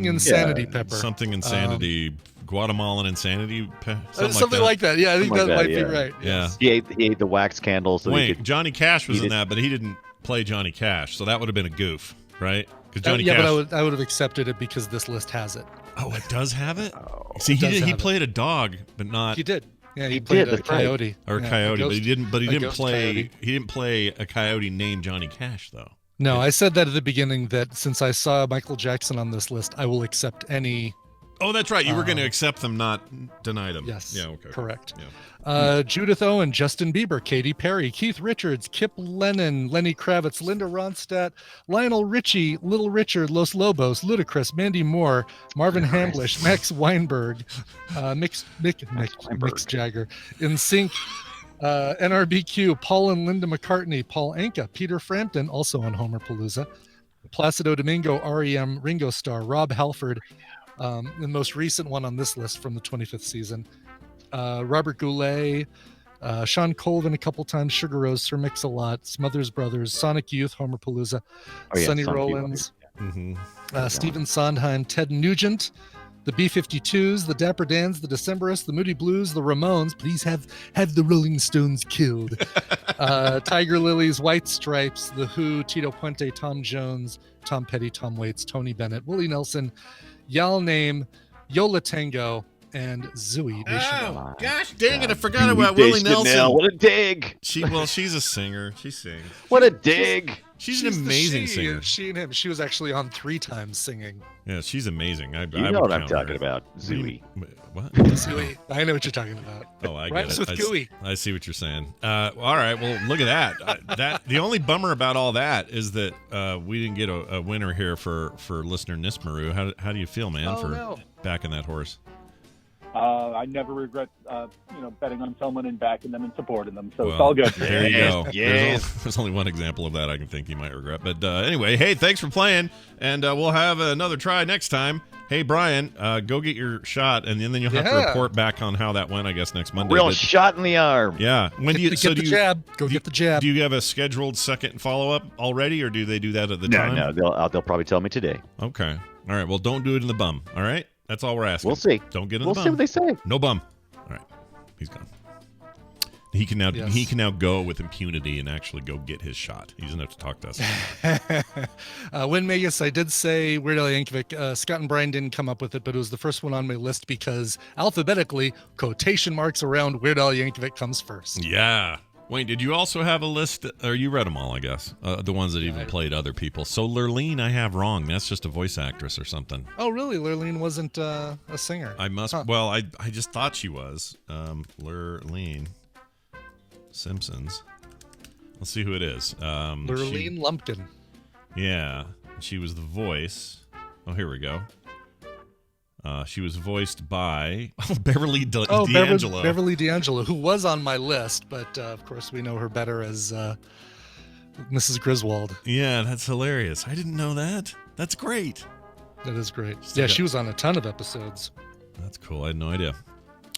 Speaker 5: insanity pepper.
Speaker 1: Something insanity. Guatemalan insanity.
Speaker 5: Something like that. Yeah, I think
Speaker 6: Something
Speaker 5: that
Speaker 6: like
Speaker 5: might
Speaker 6: that,
Speaker 5: be
Speaker 6: yeah.
Speaker 5: right.
Speaker 1: Yeah.
Speaker 5: Yes.
Speaker 6: He ate the wax candle so he
Speaker 1: Wait,
Speaker 6: could.
Speaker 1: Johnny Cash was
Speaker 6: eat
Speaker 1: in
Speaker 6: it.
Speaker 1: that, but he didn't play Johnny Cash, so that would have been a goof, right? Because Johnny
Speaker 5: yeah,
Speaker 1: Cash.
Speaker 5: but I would have accepted it because this list has it.
Speaker 1: Oh, it does have it.
Speaker 6: Oh.
Speaker 1: See,
Speaker 5: It does
Speaker 1: he
Speaker 5: have it.
Speaker 1: played a dog, but not
Speaker 5: He did. Yeah, he
Speaker 6: He
Speaker 5: played
Speaker 6: did,
Speaker 5: a
Speaker 6: that's right.
Speaker 5: coyote.
Speaker 1: or
Speaker 5: Yeah,
Speaker 1: coyote,
Speaker 5: a
Speaker 1: but he
Speaker 5: ghost-
Speaker 1: didn't. But he
Speaker 5: a
Speaker 1: didn't
Speaker 5: ghost
Speaker 1: play.
Speaker 5: coyote.
Speaker 1: He didn't play a coyote named Johnny Cash, though.
Speaker 5: No, I said that at the beginning that since I saw Michael Jackson on this list, I will accept any.
Speaker 1: Oh, that's right. You were going to accept them, not deny them.
Speaker 5: Yes.
Speaker 1: Yeah. Okay.
Speaker 5: Correct.
Speaker 1: Yeah.
Speaker 5: Judith Owen, Justin Bieber, Katy Perry, Keith Richards, Kip Lennon, Lenny Kravitz, Linda Ronstadt, Lionel Richie, Little Richard, Los Lobos, Ludacris, Mandy Moore, Marvin Hamlish, Max Weinberg, Mick Jagger, NSYNC, NRBQ, Paul and Linda McCartney, Paul Anka, Peter Frampton, also on Homer Palooza, Placido Domingo, REM, Ringo Starr, Rob Halford, the most recent one on this list from the 25th season, Robert Goulet, Sean Colvin a couple times, Sugar Rose, Sir Mix-a-Lot, Smothers Brothers, Sonic Youth, Homer Palooza,
Speaker 6: Oh, yeah,
Speaker 5: Sonny
Speaker 6: Sonic Youth.
Speaker 5: Rollins,
Speaker 1: Mm-hmm.
Speaker 5: Stephen Sondheim, Ted Nugent, the B-52s, the Dapper Dans, the Decemberists, the Moody Blues, the Ramones. Please have the Rolling Stones killed. Tiger Lilies, White Stripes, The Who, Tito Puente, Tom Jones, Tom Petty, Tom Waits, Tony Bennett, Willie Nelson, Yal Name, Yola Tango, and Zooey Deschanel.
Speaker 1: Oh, gosh dang it! I forgot about Willie Nelson.
Speaker 6: What a dig!
Speaker 1: She's a singer. She sings.
Speaker 6: What a dig!
Speaker 1: She's an amazing singer.
Speaker 5: She and him. She was actually on 3 times singing.
Speaker 1: Yeah, she's amazing. I
Speaker 6: You know
Speaker 1: would
Speaker 6: what I'm
Speaker 1: count her.
Speaker 6: talking about, Zooey.
Speaker 1: What?
Speaker 5: Zooey. I know what you're talking about.
Speaker 1: Oh, I get
Speaker 5: Rhymes
Speaker 1: it.
Speaker 5: with gooey.
Speaker 1: I see what you're saying. All right. Well, look at that. That the only bummer about all that is that we didn't get a winner here for listener Nismaru. How do you feel, man, for backing that horse?
Speaker 7: I never regret, betting on someone and backing them and supporting them. So
Speaker 1: Well,
Speaker 7: it's all good.
Speaker 1: There you go.
Speaker 6: Yes.
Speaker 1: There's only one example of that I can think you might regret. But anyway, hey, thanks for playing, and we'll have another try next time. Hey, Brian, go get your shot, and then you'll have to report back on how that went, I guess, next Monday.
Speaker 6: Real shot in the arm.
Speaker 1: Yeah. When do you
Speaker 5: Get the jab. Go get the jab.
Speaker 1: Do you have a scheduled second follow-up already, or do they do that at the time?
Speaker 6: No, they'll probably tell me today.
Speaker 1: Okay. All right. Well, don't do it in the bum. All right. That's all we're asking.
Speaker 6: We'll see.
Speaker 1: Don't get in
Speaker 6: We'll
Speaker 1: the bum.
Speaker 6: see what they say.
Speaker 1: No bum. All right. He's gone. He can now go with impunity and actually go get his shot. He doesn't have to talk to us.
Speaker 5: Win Vegas, I did say Weird Al Yankovic. Scott and Brian didn't come up with it, but it was the first one on my list because alphabetically, quotation marks around Weird Al Yankovic comes first.
Speaker 1: Yeah. Wayne, did you also have a list? Or you read them all, I guess. The ones that even played other people. So Lurleen, I have wrong. That's just a voice actress or something.
Speaker 5: Oh, really? Lurleen wasn't a singer.
Speaker 1: I must.
Speaker 5: Huh.
Speaker 1: Well, I just thought she was. Lurleen Simpsons. Let's see who it is.
Speaker 5: Lurleen Lumpkin.
Speaker 1: Yeah, she was the voice. Oh, here we go. She was voiced by Beverly D'Angelo.
Speaker 5: Beverly D'Angelo, who was on my list, but of course we know her better as Mrs. Griswold.
Speaker 1: Yeah, that's hilarious. I didn't know that. That's great.
Speaker 5: That is great. Yeah, she was on a ton of episodes.
Speaker 1: That's cool. I had no idea.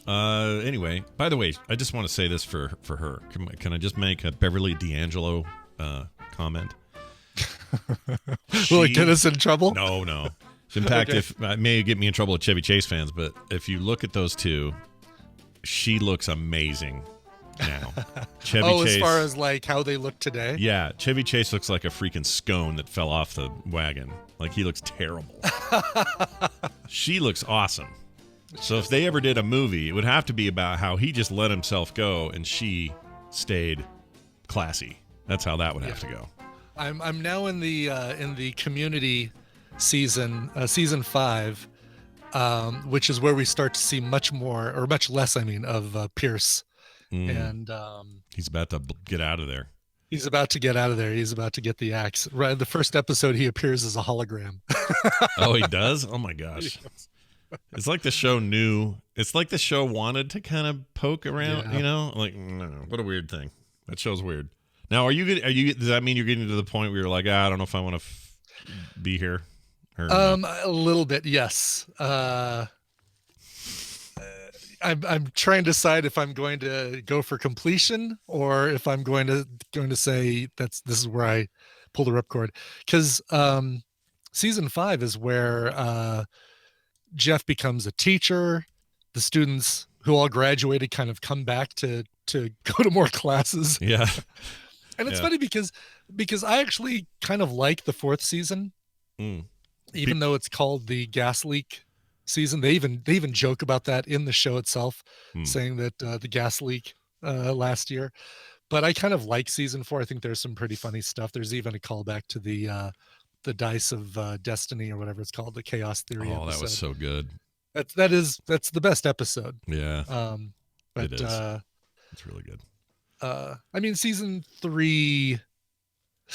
Speaker 1: Anyway, by the way, I just want to say this for her. Can I just make a Beverly D'Angelo comment?
Speaker 5: Will it get us in trouble?
Speaker 1: No. In fact, if it may get me in trouble with Chevy Chase fans, but if you look at those two, she looks amazing now. Chevy Chase,
Speaker 5: as far as like how they look today?
Speaker 1: Yeah, Chevy Chase looks like a freaking scone that fell off the wagon. Like he looks terrible. She looks awesome. So if they ever did a movie, it would have to be about how he just let himself go and she stayed classy. That's how that would have to go.
Speaker 5: I'm now in the Community season 5, which is where we start to see much less of Pierce, and
Speaker 1: he's about to get out of there.
Speaker 5: He's about to get out of there. He's about to get the axe. Right, the first episode, he appears as a hologram.
Speaker 1: Oh, he does? Oh my gosh! It's like the show knew. It's like the show wanted to kind of poke around.
Speaker 5: Yeah.
Speaker 1: You know, like no, what a weird thing. That show's weird. Now, does that mean you're getting to the point where you're like, I don't know if I want to be here? Or
Speaker 5: A little bit, yes. I'm trying to decide if I'm going to go for completion or if I'm going to say this is where I pull the ripcord, because season 5 is where Jeff becomes a teacher. The students who all graduated kind of come back to go to more classes.
Speaker 1: Yeah.
Speaker 5: And it's funny because I actually kind of like the 4th season, even though it's called the gas leak season. They even joke about that in the show itself, saying that the gas leak last year. But I kind of like season 4. I think there's some pretty funny stuff. There's even a callback to the Dice of Destiny or whatever it's called, the Chaos Theory.
Speaker 1: Oh, that was so good.
Speaker 5: That's the best episode.
Speaker 1: Yeah.
Speaker 5: But
Speaker 1: it is. It's really good.
Speaker 5: I mean, season 3.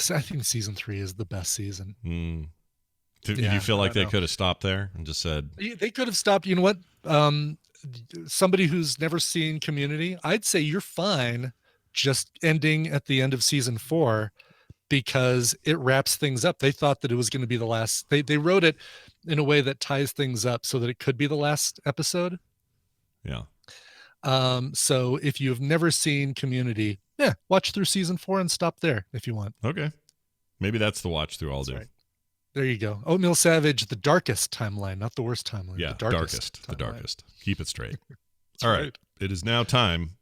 Speaker 5: I think season 3 is the best season.
Speaker 1: Do you feel like they could have stopped there and just said
Speaker 5: they could have stopped? You know what? Somebody who's never seen Community, I'd say you're fine just ending at the end of season 4 because it wraps things up. They thought that it was going to be the last. They wrote it in a way that ties things up so that it could be the last episode.
Speaker 1: Yeah.
Speaker 5: So if you've never seen Community, watch through season 4 and stop there if you want.
Speaker 1: Okay. Maybe that's the watch through I'll do.
Speaker 5: Right. There you go. Oatmeal Savage, the darkest timeline, not the worst timeline.
Speaker 1: Yeah,
Speaker 5: the darkest.
Speaker 1: The darkest. Keep it straight. All right. It is now time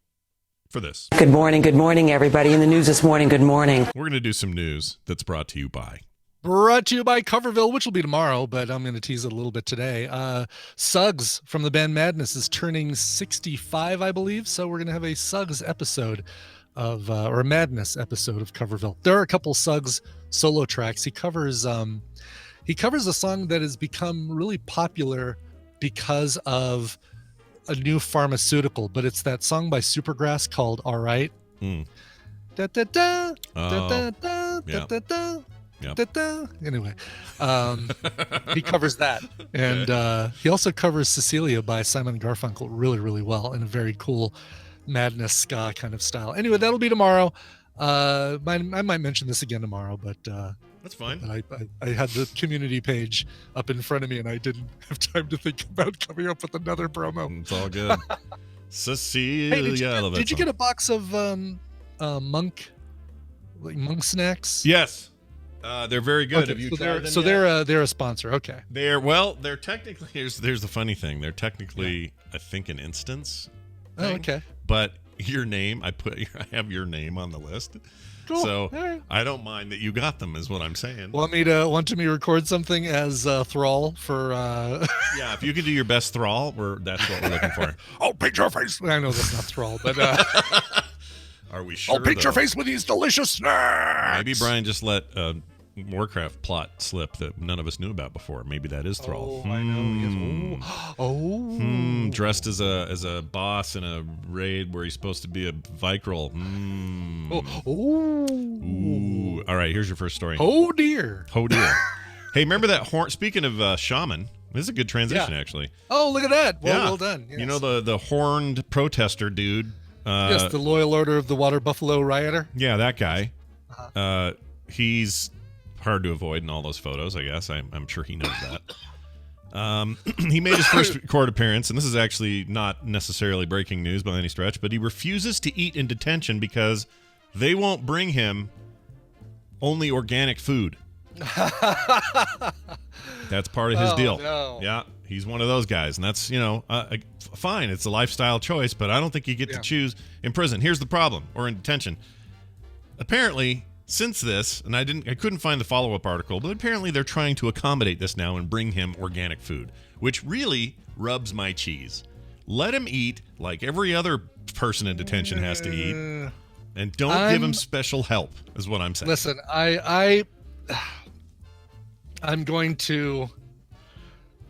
Speaker 1: for this.
Speaker 8: Good morning, everybody. In the news this morning, good morning.
Speaker 1: We're going to do some news that's brought to you by
Speaker 5: Coverville, which will be tomorrow, but I'm going to tease it a little bit today. Suggs from the band Madness is turning 65, I believe. So we're going to have a Suggs episode of, or a Madness episode of Coverville. There are a couple Suggs solo tracks. He covers a song that has become really popular because of a new pharmaceutical, but it's that song by Supergrass called All Right. Da, da, da, da, da, da, da, da, da.
Speaker 1: Yep.
Speaker 5: Anyway, he covers that, and he also covers Cecilia by Simon & Garfunkel really, really well in a very cool Madness ska kind of style. Anyway, that'll be tomorrow. I might mention this again tomorrow, but
Speaker 1: that's fine.
Speaker 5: I had the Community page up in front of me, and I didn't have time to think about coming up with another promo.
Speaker 1: It's all good. Cecilia,
Speaker 5: hey, did you get a box of monk snacks?
Speaker 1: Yes. They're very good.
Speaker 5: Okay,
Speaker 1: Have you
Speaker 5: so
Speaker 1: tried them
Speaker 5: so
Speaker 1: yet?
Speaker 5: they're a sponsor. Okay.
Speaker 1: They're technically here's the funny thing. They're technically I think an instance.
Speaker 5: Oh, okay.
Speaker 1: But your name, I have your name on the list.
Speaker 5: Cool.
Speaker 1: So
Speaker 5: right.
Speaker 1: I don't mind that you got them, is what I'm saying.
Speaker 5: Want me to record something as Thrall for?
Speaker 1: Yeah, if you can do your best Thrall, that's what we're looking for.
Speaker 5: Oh, paint your face! I know that's not Thrall, but
Speaker 1: are we sure?
Speaker 5: I'll paint your face with these delicious snacks.
Speaker 1: Maybe Brian just let Warcraft plot slip that none of us knew about before. Maybe that is Thrall.
Speaker 5: Oh, I know. Yes.
Speaker 1: Dressed as a boss in a raid where he's supposed to be a Vicryl. Ooh. All right, here's your first story.
Speaker 5: Oh dear.
Speaker 1: Hey, remember that horn? Speaking of shaman, this is a good transition actually.
Speaker 5: Oh, look at that. Well done. Yes.
Speaker 1: You know the horned protester dude.
Speaker 5: Yes, the Loyal Order of the Water Buffalo Rioter.
Speaker 1: Yeah, that guy. He's hard to avoid in all those photos, I guess. I'm sure he knows that. He made his first court appearance, and this is actually not necessarily breaking news by any stretch, but he refuses to eat in detention because they won't bring him only organic food. That's part of his deal.
Speaker 5: No.
Speaker 1: Yeah, he's one of those guys, and that's, fine. It's a lifestyle choice, but I don't think you get to choose in prison. Here's the problem, or in detention. Apparently, since this, and I couldn't find the follow-up article, but apparently they're trying to accommodate this now and bring him organic food, which really rubs my cheese. Let him eat like every other person in detention has to eat. And don't give him special help, is what I'm saying.
Speaker 5: Listen, I'm going to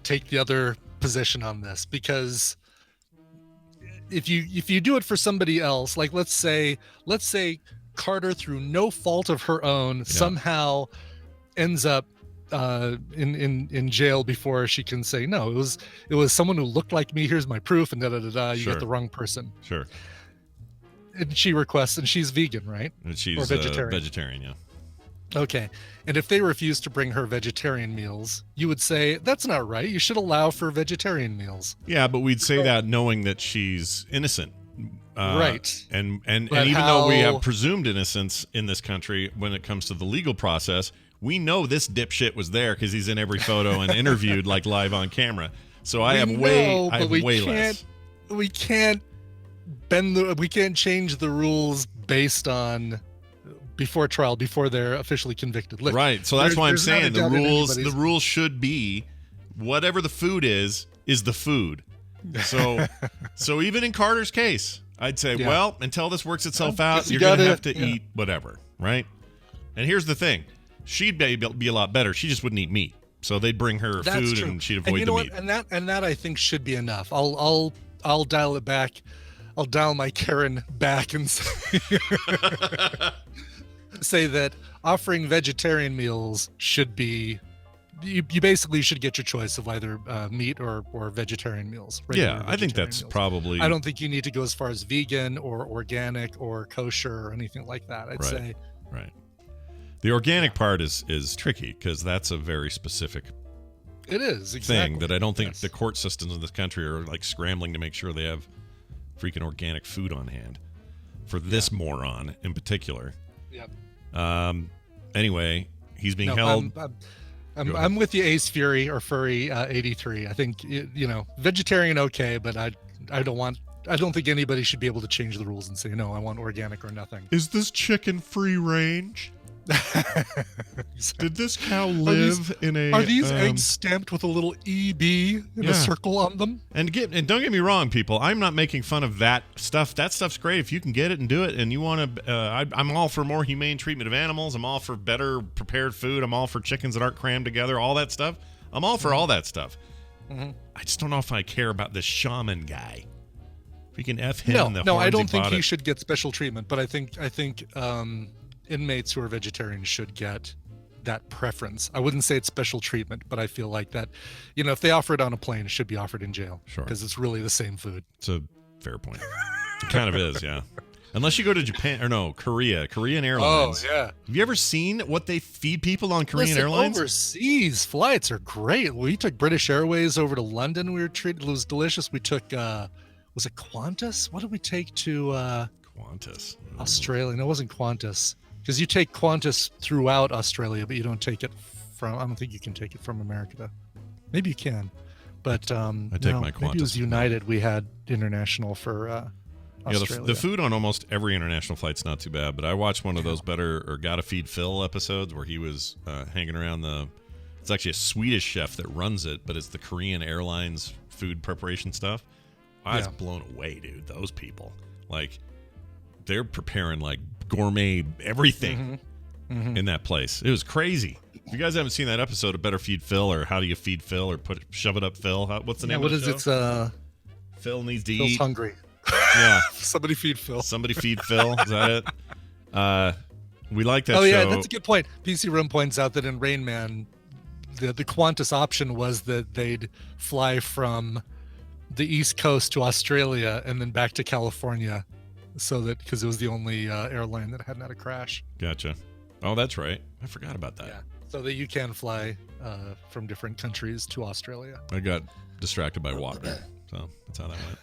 Speaker 5: take the other position on this, because if you do it for somebody else, like let's say Carter, through no fault of her own, somehow ends up in jail before she can say no. It was someone who looked like me. Here's my proof, and you
Speaker 1: Sure.
Speaker 5: get the wrong person.
Speaker 1: Sure.
Speaker 5: And she requests, and she's vegan, right?
Speaker 1: And she's
Speaker 5: or vegetarian.
Speaker 1: Vegetarian, yeah.
Speaker 5: Okay. And if they refuse to bring her vegetarian meals, you would say, that's not right. You should allow for vegetarian meals.
Speaker 1: Yeah, but we'd say that knowing that she's innocent.
Speaker 5: Right.
Speaker 1: And even though we have presumed innocence in this country when it comes to the legal process, we know this dipshit was there because he's in every photo and interviewed like live on camera. So I have way less.
Speaker 5: We can't change the rules based on before trial, before they're officially convicted. Look,
Speaker 1: right. So that's why I'm saying the rules should be whatever the food is the food. So even in Carter's case, I'd say, well, until this works itself out, you're going to have to eat whatever, right? And here's the thing. She'd be a lot better. She just wouldn't eat meat. So they'd bring her food
Speaker 5: true.
Speaker 1: And she'd avoid the meat.
Speaker 5: And that I think should be enough. I'll dial it back. I'll dial my Karen back and say that offering vegetarian meals should be, you basically should get your choice of either meat or vegetarian meals.
Speaker 1: Yeah, I think that's probably.
Speaker 5: I don't think you need to go as far as vegan or organic or kosher or anything like that. I'd say.
Speaker 1: Right. The organic part is tricky because that's a very specific.
Speaker 5: It is
Speaker 1: thing that I don't think the court systems in this country are like scrambling to make sure they have freaking organic food on hand for this moron in particular.
Speaker 5: Yep.
Speaker 1: Anyway, he's being held.
Speaker 5: I'm with you, Ace Fury or Furry 83. I think vegetarian okay, but I don't think anybody should be able to change the rules and say no, I want organic or nothing.
Speaker 1: Is this chicken free range? Did this cow live in a?
Speaker 5: Are these eggs stamped with a little EB in a circle on them?
Speaker 1: And don't get me wrong, people. I'm not making fun of that stuff. That stuff's great if you can get it and do it. And you want to. I'm all for more humane treatment of animals. I'm all for better prepared food. I'm all for chickens that aren't crammed together. All that stuff. I'm all for all that stuff.
Speaker 5: Mm-hmm.
Speaker 1: I just don't know if I care about this shaman guy. We can F him.
Speaker 5: No, I don't think he should get special treatment. But I think inmates who are vegetarians should get that preference. I wouldn't say it's special treatment, but I feel like that, if they offer it on a plane, it should be offered in jail.
Speaker 1: Sure.
Speaker 5: Because it's really the same food.
Speaker 1: It's a fair point. It kind of is, yeah. Unless you go to Japan, or no, Korean Airlines.
Speaker 5: Oh, yeah.
Speaker 1: Have you ever seen what they feed people on Korean Airlines?
Speaker 5: Overseas flights are great. We took British Airways over to London. We were treated, it was delicious. We took, was it Qantas? What did we take to
Speaker 1: Qantas?
Speaker 5: Australia? No, it wasn't Qantas. Because you take Qantas throughout Australia, but you don't take it from. I don't think you can take it from America. Maybe you can, but
Speaker 1: I take my Qantas.
Speaker 5: Maybe it was United. We had international for Australia.
Speaker 1: The food on almost every international flight's not too bad. But I watched one of those Gotta Feed Phil episodes where he was hanging around It's actually a Swedish chef that runs it, but it's the Korean Airlines food preparation stuff. I was blown away, dude. Those people, they're preparing gourmet everything in that place. It was crazy. If you guys haven't seen that episode of Better Feed Phil or How Do You Feed Phil or Shove It Up Phil, what's the name of the show?
Speaker 5: It's
Speaker 1: Phil Needs to
Speaker 5: Phil's
Speaker 1: Eat.
Speaker 5: Hungry.
Speaker 1: Yeah.
Speaker 5: Somebody feed Phil.
Speaker 1: Somebody Feed Phil. Is that it? We like that show.
Speaker 5: Oh yeah, that's a good point. PC Room points out that in Rain Man, the Qantas option was that they'd fly from the East Coast to Australia and then back to California. So that because it was the only airline that hadn't had a crash.
Speaker 1: Gotcha. Oh, that's right. I forgot about that.
Speaker 5: Yeah. So that you can fly from different countries to Australia.
Speaker 1: I got distracted by water, so that's how that went.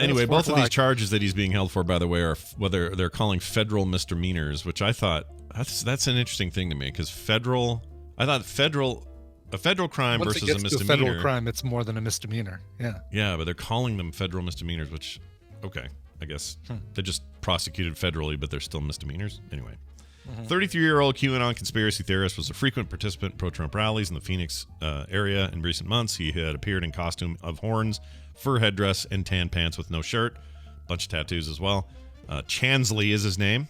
Speaker 1: Anyway, both of these charges that he's being held for, by the way, are whether they're calling federal misdemeanors, which I thought that's an interesting thing to me because a federal crime
Speaker 5: Once
Speaker 1: versus
Speaker 5: it gets
Speaker 1: a misdemeanor.
Speaker 5: To a federal crime, it's more than a misdemeanor. Yeah.
Speaker 1: Yeah, but they're calling them federal misdemeanors, which. Okay, I guess they just prosecuted federally, but they're still misdemeanors. Anyway, 33-year-old QAnon conspiracy theorist was a frequent participant in pro-Trump rallies in the Phoenix area in recent months. He had appeared in costume of horns, fur headdress, and tan pants with no shirt. Bunch of tattoos as well. Chansley is his name.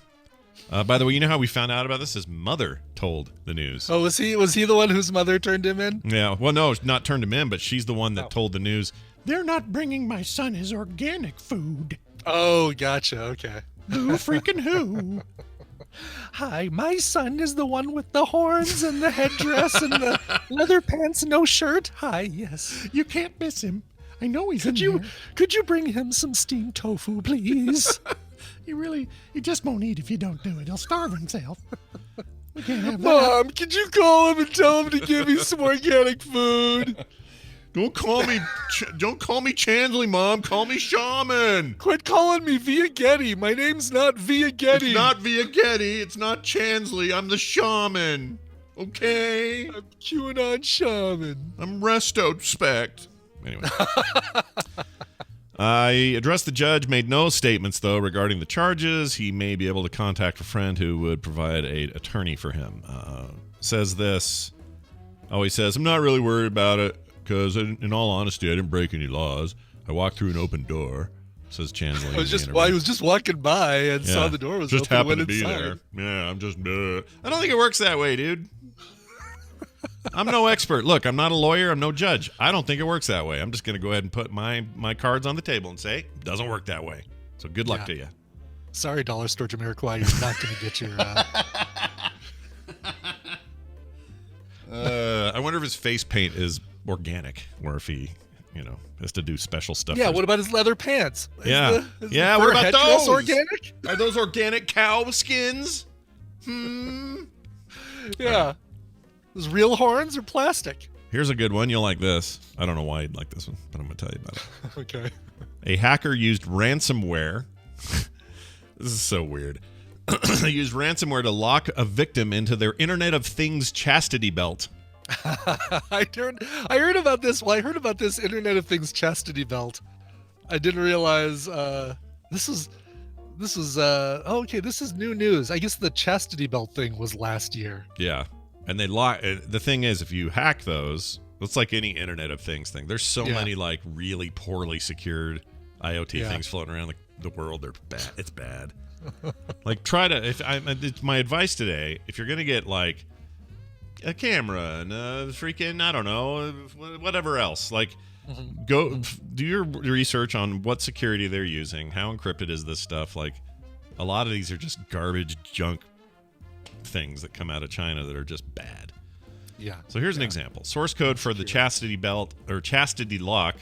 Speaker 1: By the way, you know how we found out about this? His mother told the news.
Speaker 5: Oh, was he the one whose mother turned him in?
Speaker 1: Yeah. Well, no, not turned him in, but she's the one that told the news. They're not bringing my son his organic food.
Speaker 5: Oh, gotcha. Okay.
Speaker 1: Who freaking who?
Speaker 5: Hi, my son is the one with the horns and the headdress and the leather pants, no shirt. Hi, yes.
Speaker 1: You can't miss him. I know he's
Speaker 5: Could you bring him some steamed tofu, please?
Speaker 1: He just won't eat if you don't do it. He'll starve himself. We can't have
Speaker 5: Mom, could you call him and tell him to give me some organic food?
Speaker 1: Don't call me Chansley, Mom. Call me Shaman.
Speaker 5: Quit calling me Via Getty. My name's not Via Getty.
Speaker 1: It's not Via Getty. It's not Chansley. I'm the Shaman. Okay?
Speaker 5: I'm QAnon Shaman.
Speaker 1: I'm Restospect. Anyway. I addressed the judge, made no statements, though, regarding the charges. He may be able to contact a friend who would provide an attorney for him. Says this. Oh, he says, I'm not really worried about it because, in all honesty, I didn't break any laws. I walked through an open door, says Chansley.
Speaker 5: I was just walking by and saw the door was
Speaker 1: just
Speaker 5: open.
Speaker 1: happened to be there. Yeah, I'm just... I don't think it works that way, dude. I'm no expert. Look, I'm not a lawyer. I'm no judge. I don't think it works that way. I'm just going to go ahead and put my cards on the table and say, it doesn't work that way. So good luck to you.
Speaker 5: Sorry, Dollar Store Jamiroquai, you're not going to get your...
Speaker 1: I wonder if his face paint is organic or if he, has to do special stuff.
Speaker 5: Yeah, what about his leather pants?
Speaker 1: Yeah.
Speaker 5: What
Speaker 1: about those?
Speaker 5: Organic?
Speaker 1: Are those organic cow skins?
Speaker 5: Yeah. Those real horns or plastic?
Speaker 1: Here's a good one. You'll like this. I don't know why you'd like this one, but I'm going to tell you about it.
Speaker 5: Okay.
Speaker 1: A hacker used ransomware. This is so weird. They used ransomware to lock a victim into their Internet of Things chastity belt.
Speaker 5: I heard about this. Well, I heard about this Internet of Things chastity belt. I didn't realize this is okay. This is new news. I guess the chastity belt thing was last year.
Speaker 1: Yeah, and they lock. The thing is, if you hack those, it's like any Internet of Things thing. There's so many like really poorly secured IoT things floating around the world. They're bad. It's bad. Like it's my advice today. If you're gonna get like a camera and freaking, I don't know, whatever else, like go do your research on what security they're using, how encrypted is this stuff. Like a lot of these are just garbage junk things that come out of China that are just bad.
Speaker 5: Yeah.
Speaker 1: So here's an example. Source code for the chastity belt or chastity lock,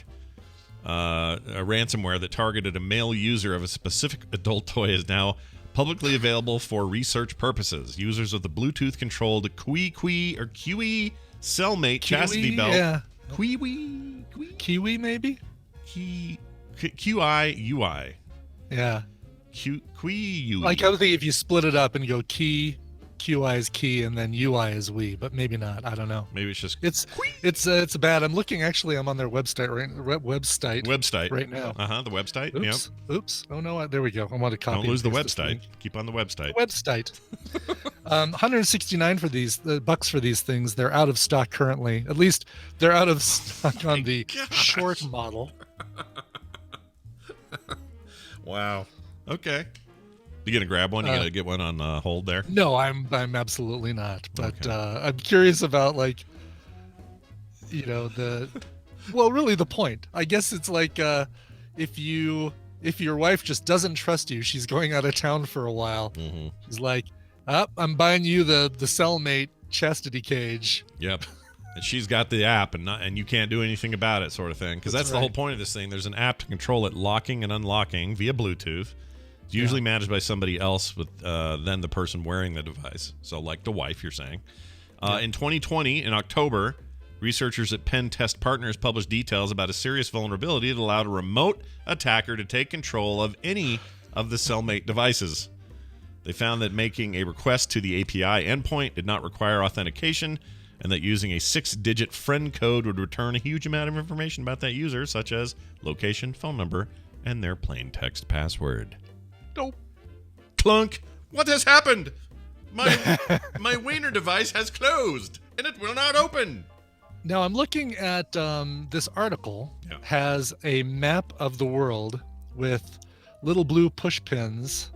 Speaker 1: a ransomware that targeted a male user of a specific adult toy is now publicly available for research purposes. Users of the Bluetooth-controlled QE Cellmate chastity belt.
Speaker 5: Yeah.
Speaker 1: Kiwi
Speaker 5: maybe?
Speaker 1: QI-UI.
Speaker 5: Yeah.
Speaker 1: QI-UI.
Speaker 5: Like I would think if you split it up and go QI is key and then UI is we, but maybe not. I don't know.
Speaker 1: Maybe it's just
Speaker 5: it's bad. I'm looking actually. I'm on their website right now.
Speaker 1: The website.
Speaker 5: Oops.
Speaker 1: Yep.
Speaker 5: Oops. Oh no. There we go. I want to copy.
Speaker 1: Don't lose the website. Keep on the website.
Speaker 5: 169 for these bucks for these things. They're out of stock currently. At least they're out of stock on the short model.
Speaker 1: Wow. Okay. You gonna grab one? You gonna get one on hold there?
Speaker 5: No, I'm absolutely not. But I'm curious about really the point. I guess it's like if your wife just doesn't trust you, she's going out of town for a while. Mm-hmm. She's like, I'm buying you the Cellmate chastity cage.
Speaker 1: Yep. And she's got the app and you can't do anything about it, sort of thing. Because that's the whole point of this thing. There's an app to control it locking and unlocking via Bluetooth. It's usually managed by somebody else than the person wearing the device. So like the wife, you're saying. In 2020, in October, researchers at Pen Test Partners published details about a serious vulnerability that allowed a remote attacker to take control of any of the Cellmate devices. They found that making a request to the API endpoint did not require authentication, and that using a 6-digit friend code would return a huge amount of information about that user, such as location, phone number, and their plain text password.
Speaker 5: Nope.
Speaker 1: Clunk. What has happened? My wiener device has closed, and it will not open.
Speaker 5: Now I'm looking at this article has a map of the world with little blue push pins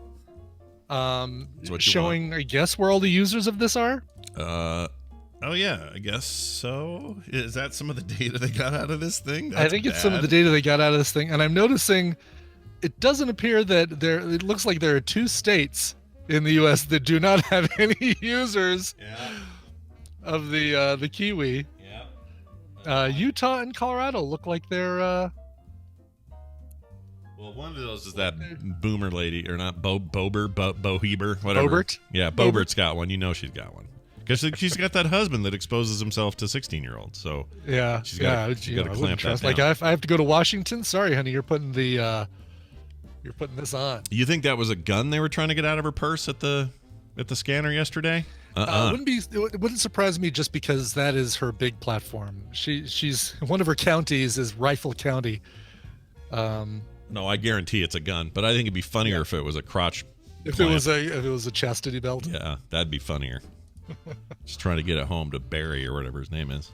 Speaker 5: showing, I guess, where all the users of this are.
Speaker 1: Oh yeah, I guess so. Is that some of the data they got out of this thing?
Speaker 5: I think it's some of the data they got out of this thing, and I'm noticing it doesn't appear that there. It looks like there are 2 states in the U.S. that do not have any users of the Kiwi.
Speaker 1: Yeah.
Speaker 5: Utah and Colorado look like they're.
Speaker 1: Well, one of those is that boomer lady, or not Boheber, whatever.
Speaker 5: Bobert?
Speaker 1: Yeah, Bobert's got one. You know she's got one. Because she's got that husband that exposes himself to 16-year-olds. So
Speaker 5: yeah,
Speaker 1: she's got to clamp that down.
Speaker 5: Like if I have to go to Washington, sorry, honey, you're putting this on.
Speaker 1: You think that was a gun they were trying to get out of her purse at the scanner yesterday?
Speaker 5: It wouldn't surprise me, just because that is her big platform. She's one of her counties is Rifle County.
Speaker 1: No, I guarantee it's a gun. But I think it'd be funnier if it was a crotch.
Speaker 5: If it was a chastity belt.
Speaker 1: Yeah, that'd be funnier. Just trying to get it home to Barry or whatever his name is.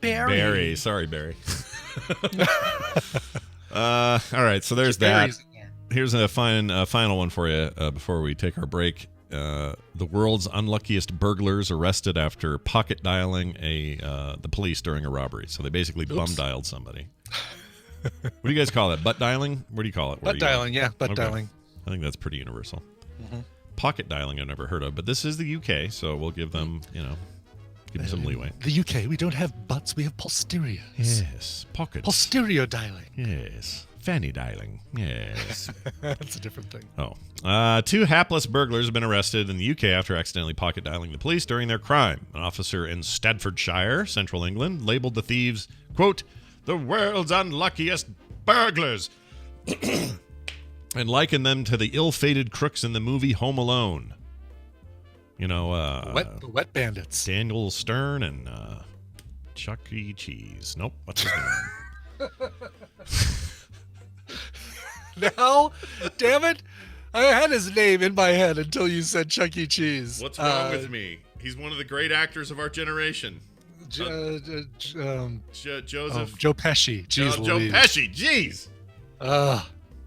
Speaker 1: Barry. Sorry, Barry. All right, so there's that. Here's a final one for you before we take our break. The world's unluckiest burglars arrested after pocket dialing the police during a robbery. So they basically bum dialed somebody. What do you guys call that? Butt dialing? What do you call it?
Speaker 5: Butt dialing, yeah, butt dialing.
Speaker 1: I think that's pretty universal. Pocket dialing I've never heard of, but this is the UK, so we'll give them, give them some leeway.
Speaker 5: The UK, we don't have butts, we have posteriors.
Speaker 1: Yes, pockets.
Speaker 5: Posterior dialing.
Speaker 1: Yes, fanny dialing. Yes.
Speaker 5: That's a different thing.
Speaker 1: Oh. 2 hapless burglars have been arrested in the UK after accidentally pocket dialing the police during their crime. An officer in Staffordshire, central England, labeled the thieves, quote, the world's unluckiest burglars, and likened them to the ill-fated crooks in the movie Home Alone.
Speaker 5: The Wet Bandits.
Speaker 1: Daniel Stern and Chuck E. Cheese. Nope. What's his name?
Speaker 5: No, damn it! I had his name in my head until you said Chuck E. Cheese.
Speaker 1: What's wrong with me? He's one of the great actors of our generation.
Speaker 5: Joseph.
Speaker 1: Joe
Speaker 5: Pesci. Jeez,
Speaker 1: Joe Pesci. Jeez.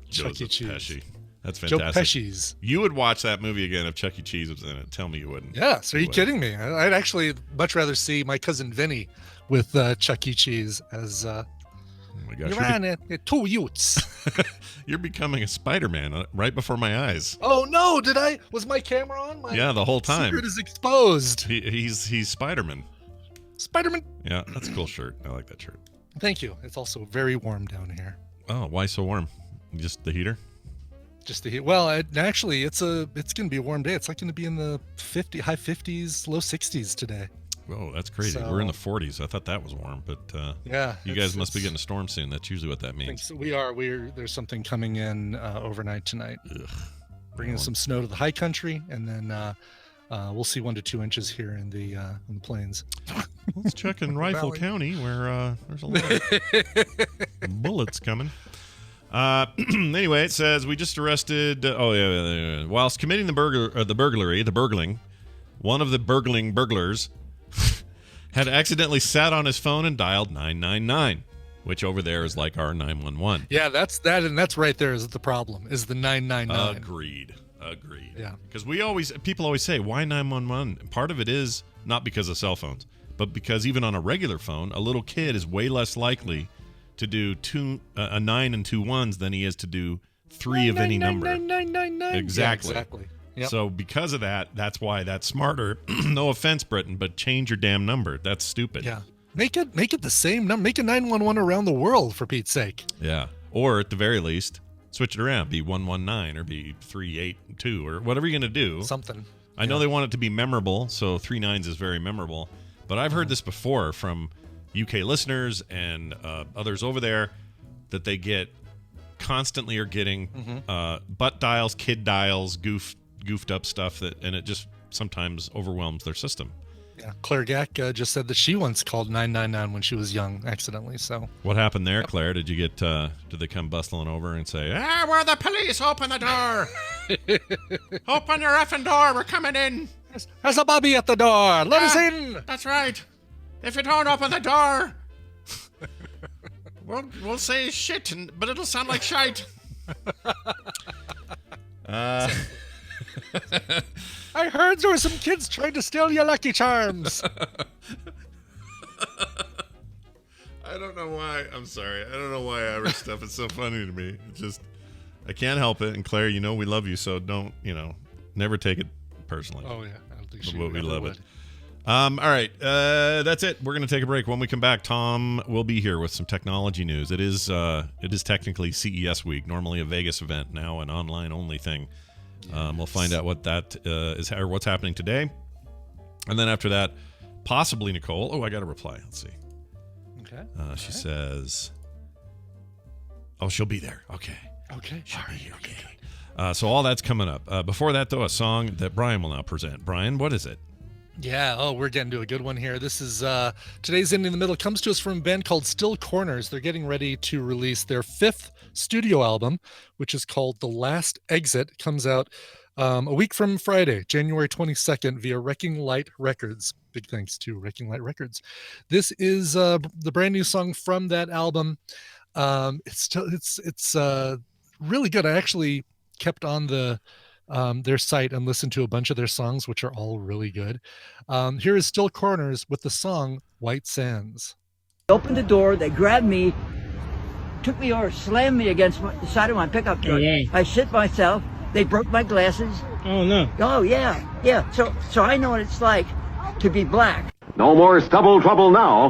Speaker 5: Chuck E. Cheese.
Speaker 1: Pesci. That's
Speaker 5: Joe
Speaker 1: fantastic.
Speaker 5: Pesci's.
Speaker 1: You would watch that movie again if Chuck E. Cheese was in it. Tell me you wouldn't.
Speaker 5: Yes. Are you kidding me? I'd actually much rather see my cousin Vinny with Chuck E. Cheese as.
Speaker 1: Oh my gosh.
Speaker 5: You ran 2 youths.
Speaker 1: You're becoming a Spider-Man right before my eyes.
Speaker 5: Oh no! Did I? Was my camera on?
Speaker 1: Yeah, the whole time.
Speaker 5: Secret is exposed.
Speaker 1: He's Spider-Man.
Speaker 5: Spider-Man.
Speaker 1: Yeah, that's a cool shirt. I like that shirt.
Speaker 5: Thank you. It's also very warm down here.
Speaker 1: Oh, why so warm? Just the heater?
Speaker 5: Just the heat. Well, actually, it's going to be a warm day. It's like going to be in the high 50s, low 60s today.
Speaker 1: Oh, that's crazy.
Speaker 5: So,
Speaker 1: we're in the 40s. I thought that was warm, but
Speaker 5: yeah,
Speaker 1: you guys must be getting a storm soon. That's usually what that means.
Speaker 5: So we are. There's something coming in overnight tonight, bringing some snow to the high country, and then we'll see 1 to 2 inches here in the plains.
Speaker 1: Let's check in Rifle County, where there's a lot of bullets coming. Anyway, it says we just arrested. Whilst committing the burgling, one of the burglars had accidentally sat on his phone and dialed 999, which over there is like our 911.
Speaker 5: Yeah, that's and right there is the problem. Is the 999.
Speaker 1: Agreed.
Speaker 5: Yeah.
Speaker 1: Because people always say, why 911? Part of it is not because of cell phones, but because even on a regular phone, a little kid is way less likely to do a 9 and 2 ones than he is to do 3 of any number.
Speaker 5: 999.
Speaker 1: Exactly.
Speaker 5: Yeah, exactly. Yep.
Speaker 1: So because of that, that's why that's smarter. No offense, Britain, but change your damn number. That's stupid.
Speaker 5: Yeah. Make it the same number. Make it 911 around the world, for Pete's sake.
Speaker 1: Yeah. Or at the very least, switch it around. Be 119 or be 382 or whatever you're going to do.
Speaker 5: Something.
Speaker 1: I know they want it to be memorable, so 3 9s is very memorable. But I've heard this before from UK listeners and others over there that they constantly are getting butt dials, kid dials, goofed up stuff and it just sometimes overwhelms their system.
Speaker 5: Yeah, Claire Gack just said that she once called 999 when she was young accidentally. So
Speaker 1: what happened there, Claire? Did you get? Did they come bustling over and say, we're the police! Open the door! Open your effing door! We're coming in!
Speaker 5: There's a bobby at the door! Let us in!
Speaker 1: That's right! If you don't open the door, we'll say shit, but it'll sound like shite.
Speaker 5: I heard there were some kids trying to steal your Lucky Charms.
Speaker 1: I don't know why. I'm sorry. I don't know why Irish stuff is so funny to me. It's just, I can't help it. And Claire, we love you, so don't, never take it personally.
Speaker 5: Oh, yeah. I don't think she
Speaker 1: But we
Speaker 5: ever
Speaker 1: love
Speaker 5: would.
Speaker 1: it. All right. That's it. We're going to take a break. When we come back, Tom will be here with some technology news. It is technically CES week, normally a Vegas event, now an online only thing. We'll find out what that is, or what's happening today. And then after that, possibly Nicole. Oh, I got a reply. Let's see.
Speaker 5: Okay.
Speaker 1: She says, "Oh, she'll be there." Okay.
Speaker 5: Okay.
Speaker 1: She'll be here. Okay. So all that's coming up. Before that, though, a song that Brian will now present. Brian, what is it?
Speaker 5: Yeah. Oh, we're getting to a good one here. This is today's In the Middle. Comes to us from a band called Still Corners. They're getting ready to release their 5th studio album, which is called The Last Exit. It comes out a week from Friday, January 22nd, via Wrecking Light Records. Big thanks to Wrecking Light Records. This is the brand new song from that album. It's really good. I actually kept on their site and listened to a bunch of their songs, which are all really good. Here is Still Corners with the song White Sands.
Speaker 9: They opened the door, they grabbed me, took me over, slammed me against the side of my pickup truck.
Speaker 10: Yeah.
Speaker 9: I shit myself. They broke my glasses.
Speaker 10: Oh, no.
Speaker 9: Oh, yeah. So I know what it's like to be black.
Speaker 3: No more stubble trouble now.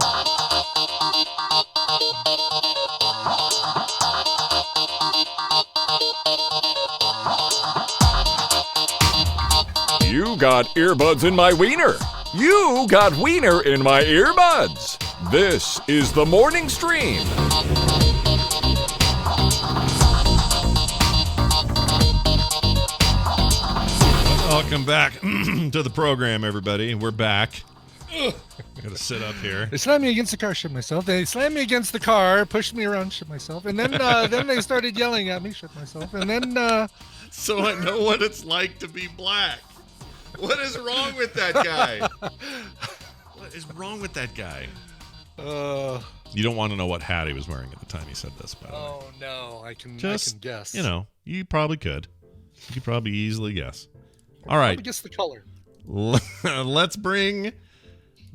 Speaker 4: You got earbuds in my wiener. You got wiener in my earbuds. This is the morning stream.
Speaker 1: Welcome back to the program, everybody. We're back. Gotta sit up here.
Speaker 5: They slammed me against the car, shit myself. They slammed me against the car, pushed me around, shit myself. And then then they started yelling at me, shit myself. And then
Speaker 1: So I know what it's like to be black. What is wrong with that guy? What is wrong with that guy? You don't want to know what hat he was wearing at the time he said this, by the way.
Speaker 5: Oh no, I can guess.
Speaker 1: You probably could. You could probably easily guess. All right.
Speaker 5: Probably guess the color.
Speaker 1: Let's bring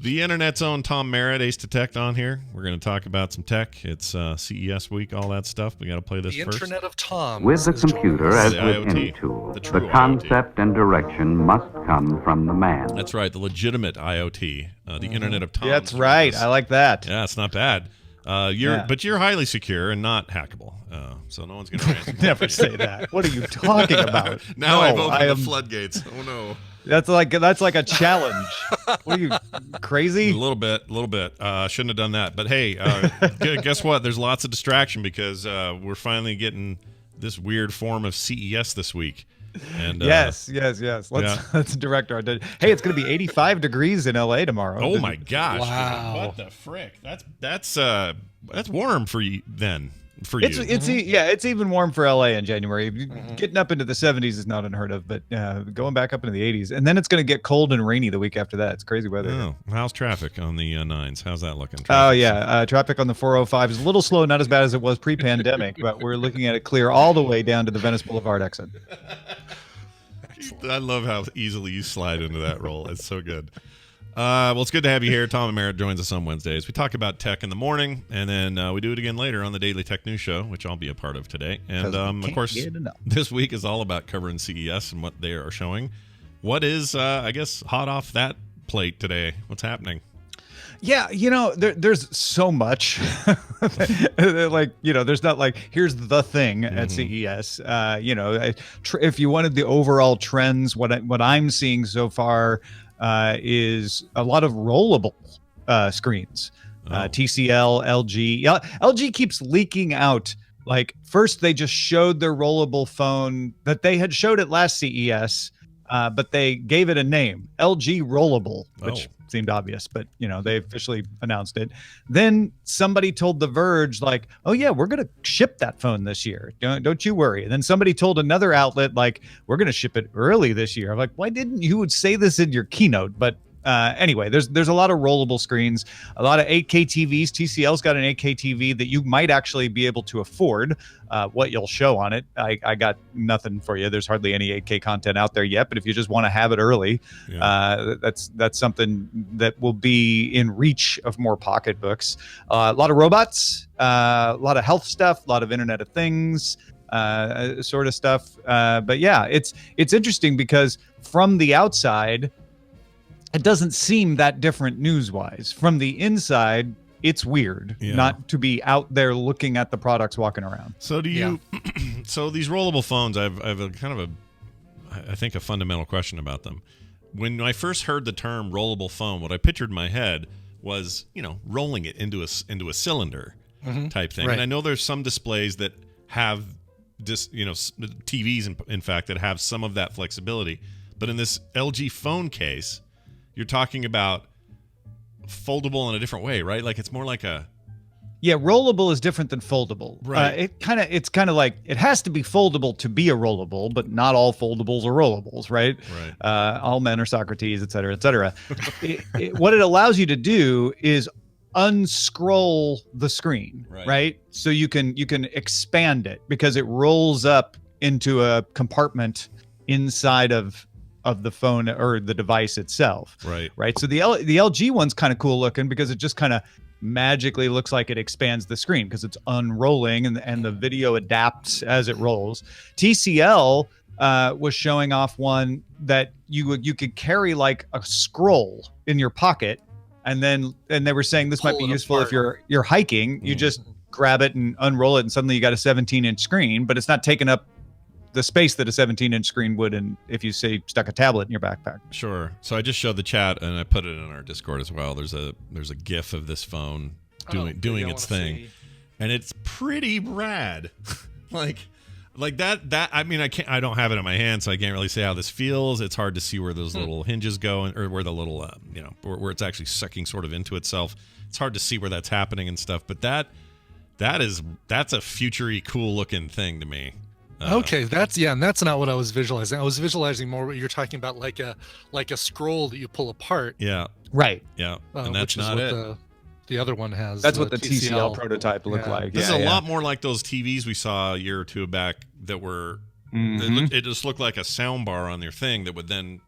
Speaker 1: the internet's own Tom Merritt, Ace Detect, on here. We're going to talk about some tech. It's CES week, all that stuff. We got to play this
Speaker 5: The
Speaker 1: first.
Speaker 5: Internet of Tom.
Speaker 3: With the computer, as
Speaker 1: The
Speaker 3: with
Speaker 1: IoT,
Speaker 3: any tool,
Speaker 1: the
Speaker 3: the
Speaker 1: true
Speaker 3: concept and direction must come from the man.
Speaker 1: That's right, the legitimate IoT, the Internet of Tom.
Speaker 6: That's right. I like that.
Speaker 1: Yeah, it's not bad. But you're highly secure and not hackable, so no one's going to
Speaker 6: Never say that. What are you talking about?
Speaker 1: Now I've
Speaker 6: No,
Speaker 1: opened the floodgates. Oh no.
Speaker 6: That's like a challenge. What are you, crazy?
Speaker 1: A little bit. Shouldn't have done that. But hey, guess what? There's lots of distraction because we're finally getting this weird form of CES this week. And
Speaker 6: Yes. Let's direct our attention. Hey, it's going to be 85 degrees in LA tomorrow.
Speaker 1: oh my gosh!
Speaker 5: Wow.
Speaker 1: What the frick? That's warm for you then. For
Speaker 6: It's
Speaker 1: you.
Speaker 6: it's even warm for LA in January. Getting up into the 70s is not unheard of, but going back up into the 80s, and then it's going to get cold and rainy the week after that. It's crazy weather.
Speaker 1: Oh, how's traffic on the 9s? How's that looking?
Speaker 6: Oh yeah, traffic on the 405 is a little slow, not as bad as it was pre-pandemic, but we're looking at it clear all the way down to the Venice Boulevard exit.
Speaker 1: I love how easily you slide into that role. It's so good. Well, it's good to have you here. Tom and Merritt joins us on Wednesdays. We talk about tech in the morning, and then we do it again later on the Daily Tech News Show, which I'll be a part of today. And, of course, this week is all about covering CES and what they are showing. What is, I guess, hot off that plate today? What's happening?
Speaker 6: Yeah, there's so much. There's not like, here's the thing at CES. If you wanted the overall trends, what I'm seeing so far is a lot of rollable screens. TCL, LG. LG keeps leaking out. Like, first they just showed their rollable phone that they had showed at last CES, but they gave it a name, LG Rollable, which seemed obvious, but they officially announced it. Then somebody told The Verge, like, oh yeah, we're gonna ship that phone this year, don't you worry. And then somebody told another outlet, like, we're gonna ship it early this year. I'm like, why didn't you say this in your keynote? But
Speaker 10: Anyway, there's a lot of rollable screens, a lot of 8K TVs. TCL's got an 8K TV that you might actually be able to afford. What you'll show on it, I got nothing for you. There's hardly any 8K content out there yet, but if you just want to have it early, that's something that will be in reach of more pocketbooks. A lot of robots, a lot of health stuff, a lot of Internet of Things sort of stuff. But yeah, it's interesting because from the outside, it doesn't seem that different news-wise. From the inside, it's weird not to be out there looking at the products walking around.
Speaker 1: So do you? So these rollable phones, I have a kind of I think a fundamental question about them. When I first heard the term rollable phone, what I pictured in my head was, rolling it into a cylinder type thing.
Speaker 5: Right.
Speaker 1: And I know there's some displays that have TVs in fact that have some of that flexibility, but in this LG phone case, you're talking about foldable in a different way, right? Like it's more like a...
Speaker 10: Yeah, rollable is different than foldable.
Speaker 1: Right.
Speaker 10: It's kind of like it has to be foldable to be a rollable, but not all foldables are rollables, right?
Speaker 1: Right.
Speaker 10: All men are Socrates, et cetera, et cetera. What it allows you to do is unscroll the screen, right? So you can expand it because it rolls up into a compartment inside of the phone or the device itself. Right. So the LG one's kind of cool looking because it just kind of magically looks like it expands the screen because it's unrolling and the video adapts as it rolls. TCL was showing off one that you could carry like a scroll in your pocket, and they were saying this might be useful if you're hiking. You just grab it and unroll it, and suddenly you got a 17-inch screen, but it's not taking up the space that a 17-inch screen would, and if you say stuck a tablet in your backpack.
Speaker 1: Sure. So I just showed the chat and I put it in our Discord as well. There's a GIF of this phone doing its thing, and it's pretty rad. like that. I mean, I don't have it in my hand, so I can't really say how this feels. It's hard to see where those little hinges go, or where the little where it's actually sucking sort of into itself. It's hard to see where that's happening and stuff. But that's a future-y, cool looking thing to me.
Speaker 5: Okay, and that's not what I was visualizing. I was visualizing more what you're talking about, like a scroll that you pull apart.
Speaker 1: Yeah.
Speaker 10: Right.
Speaker 1: Yeah. And that's not it.
Speaker 5: The other one has.
Speaker 10: That's what the TCL prototype looked like.
Speaker 1: This is a lot more like those TVs we saw a year or two back that were. It just looked like a sound bar on their thing that would then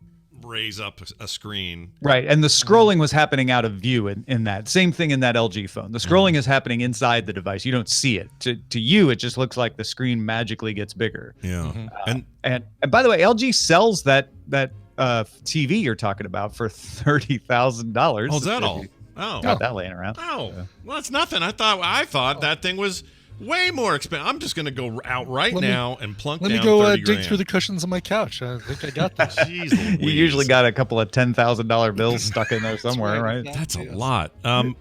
Speaker 1: raise up a screen.
Speaker 10: Right. And the scrolling was happening out of view in that. Same thing in that LG phone. The scrolling is happening inside the device. You don't see it. To you, it just looks like the screen magically gets bigger.
Speaker 1: Yeah.
Speaker 10: And by the way, LG sells that TV you're talking about for $30,000.
Speaker 1: Oh, is that all? Oh.
Speaker 10: Got that laying around.
Speaker 1: Oh. Well, that's nothing. I thought that thing was way more expensive. I'm just going to go out now and plunk down 30 grand.
Speaker 5: Let me go dig through the cushions on my couch. I think I got that.
Speaker 1: Jeez Louise.
Speaker 10: You usually got a couple of $10,000 bills stuck in there somewhere, right?
Speaker 1: That's a lot.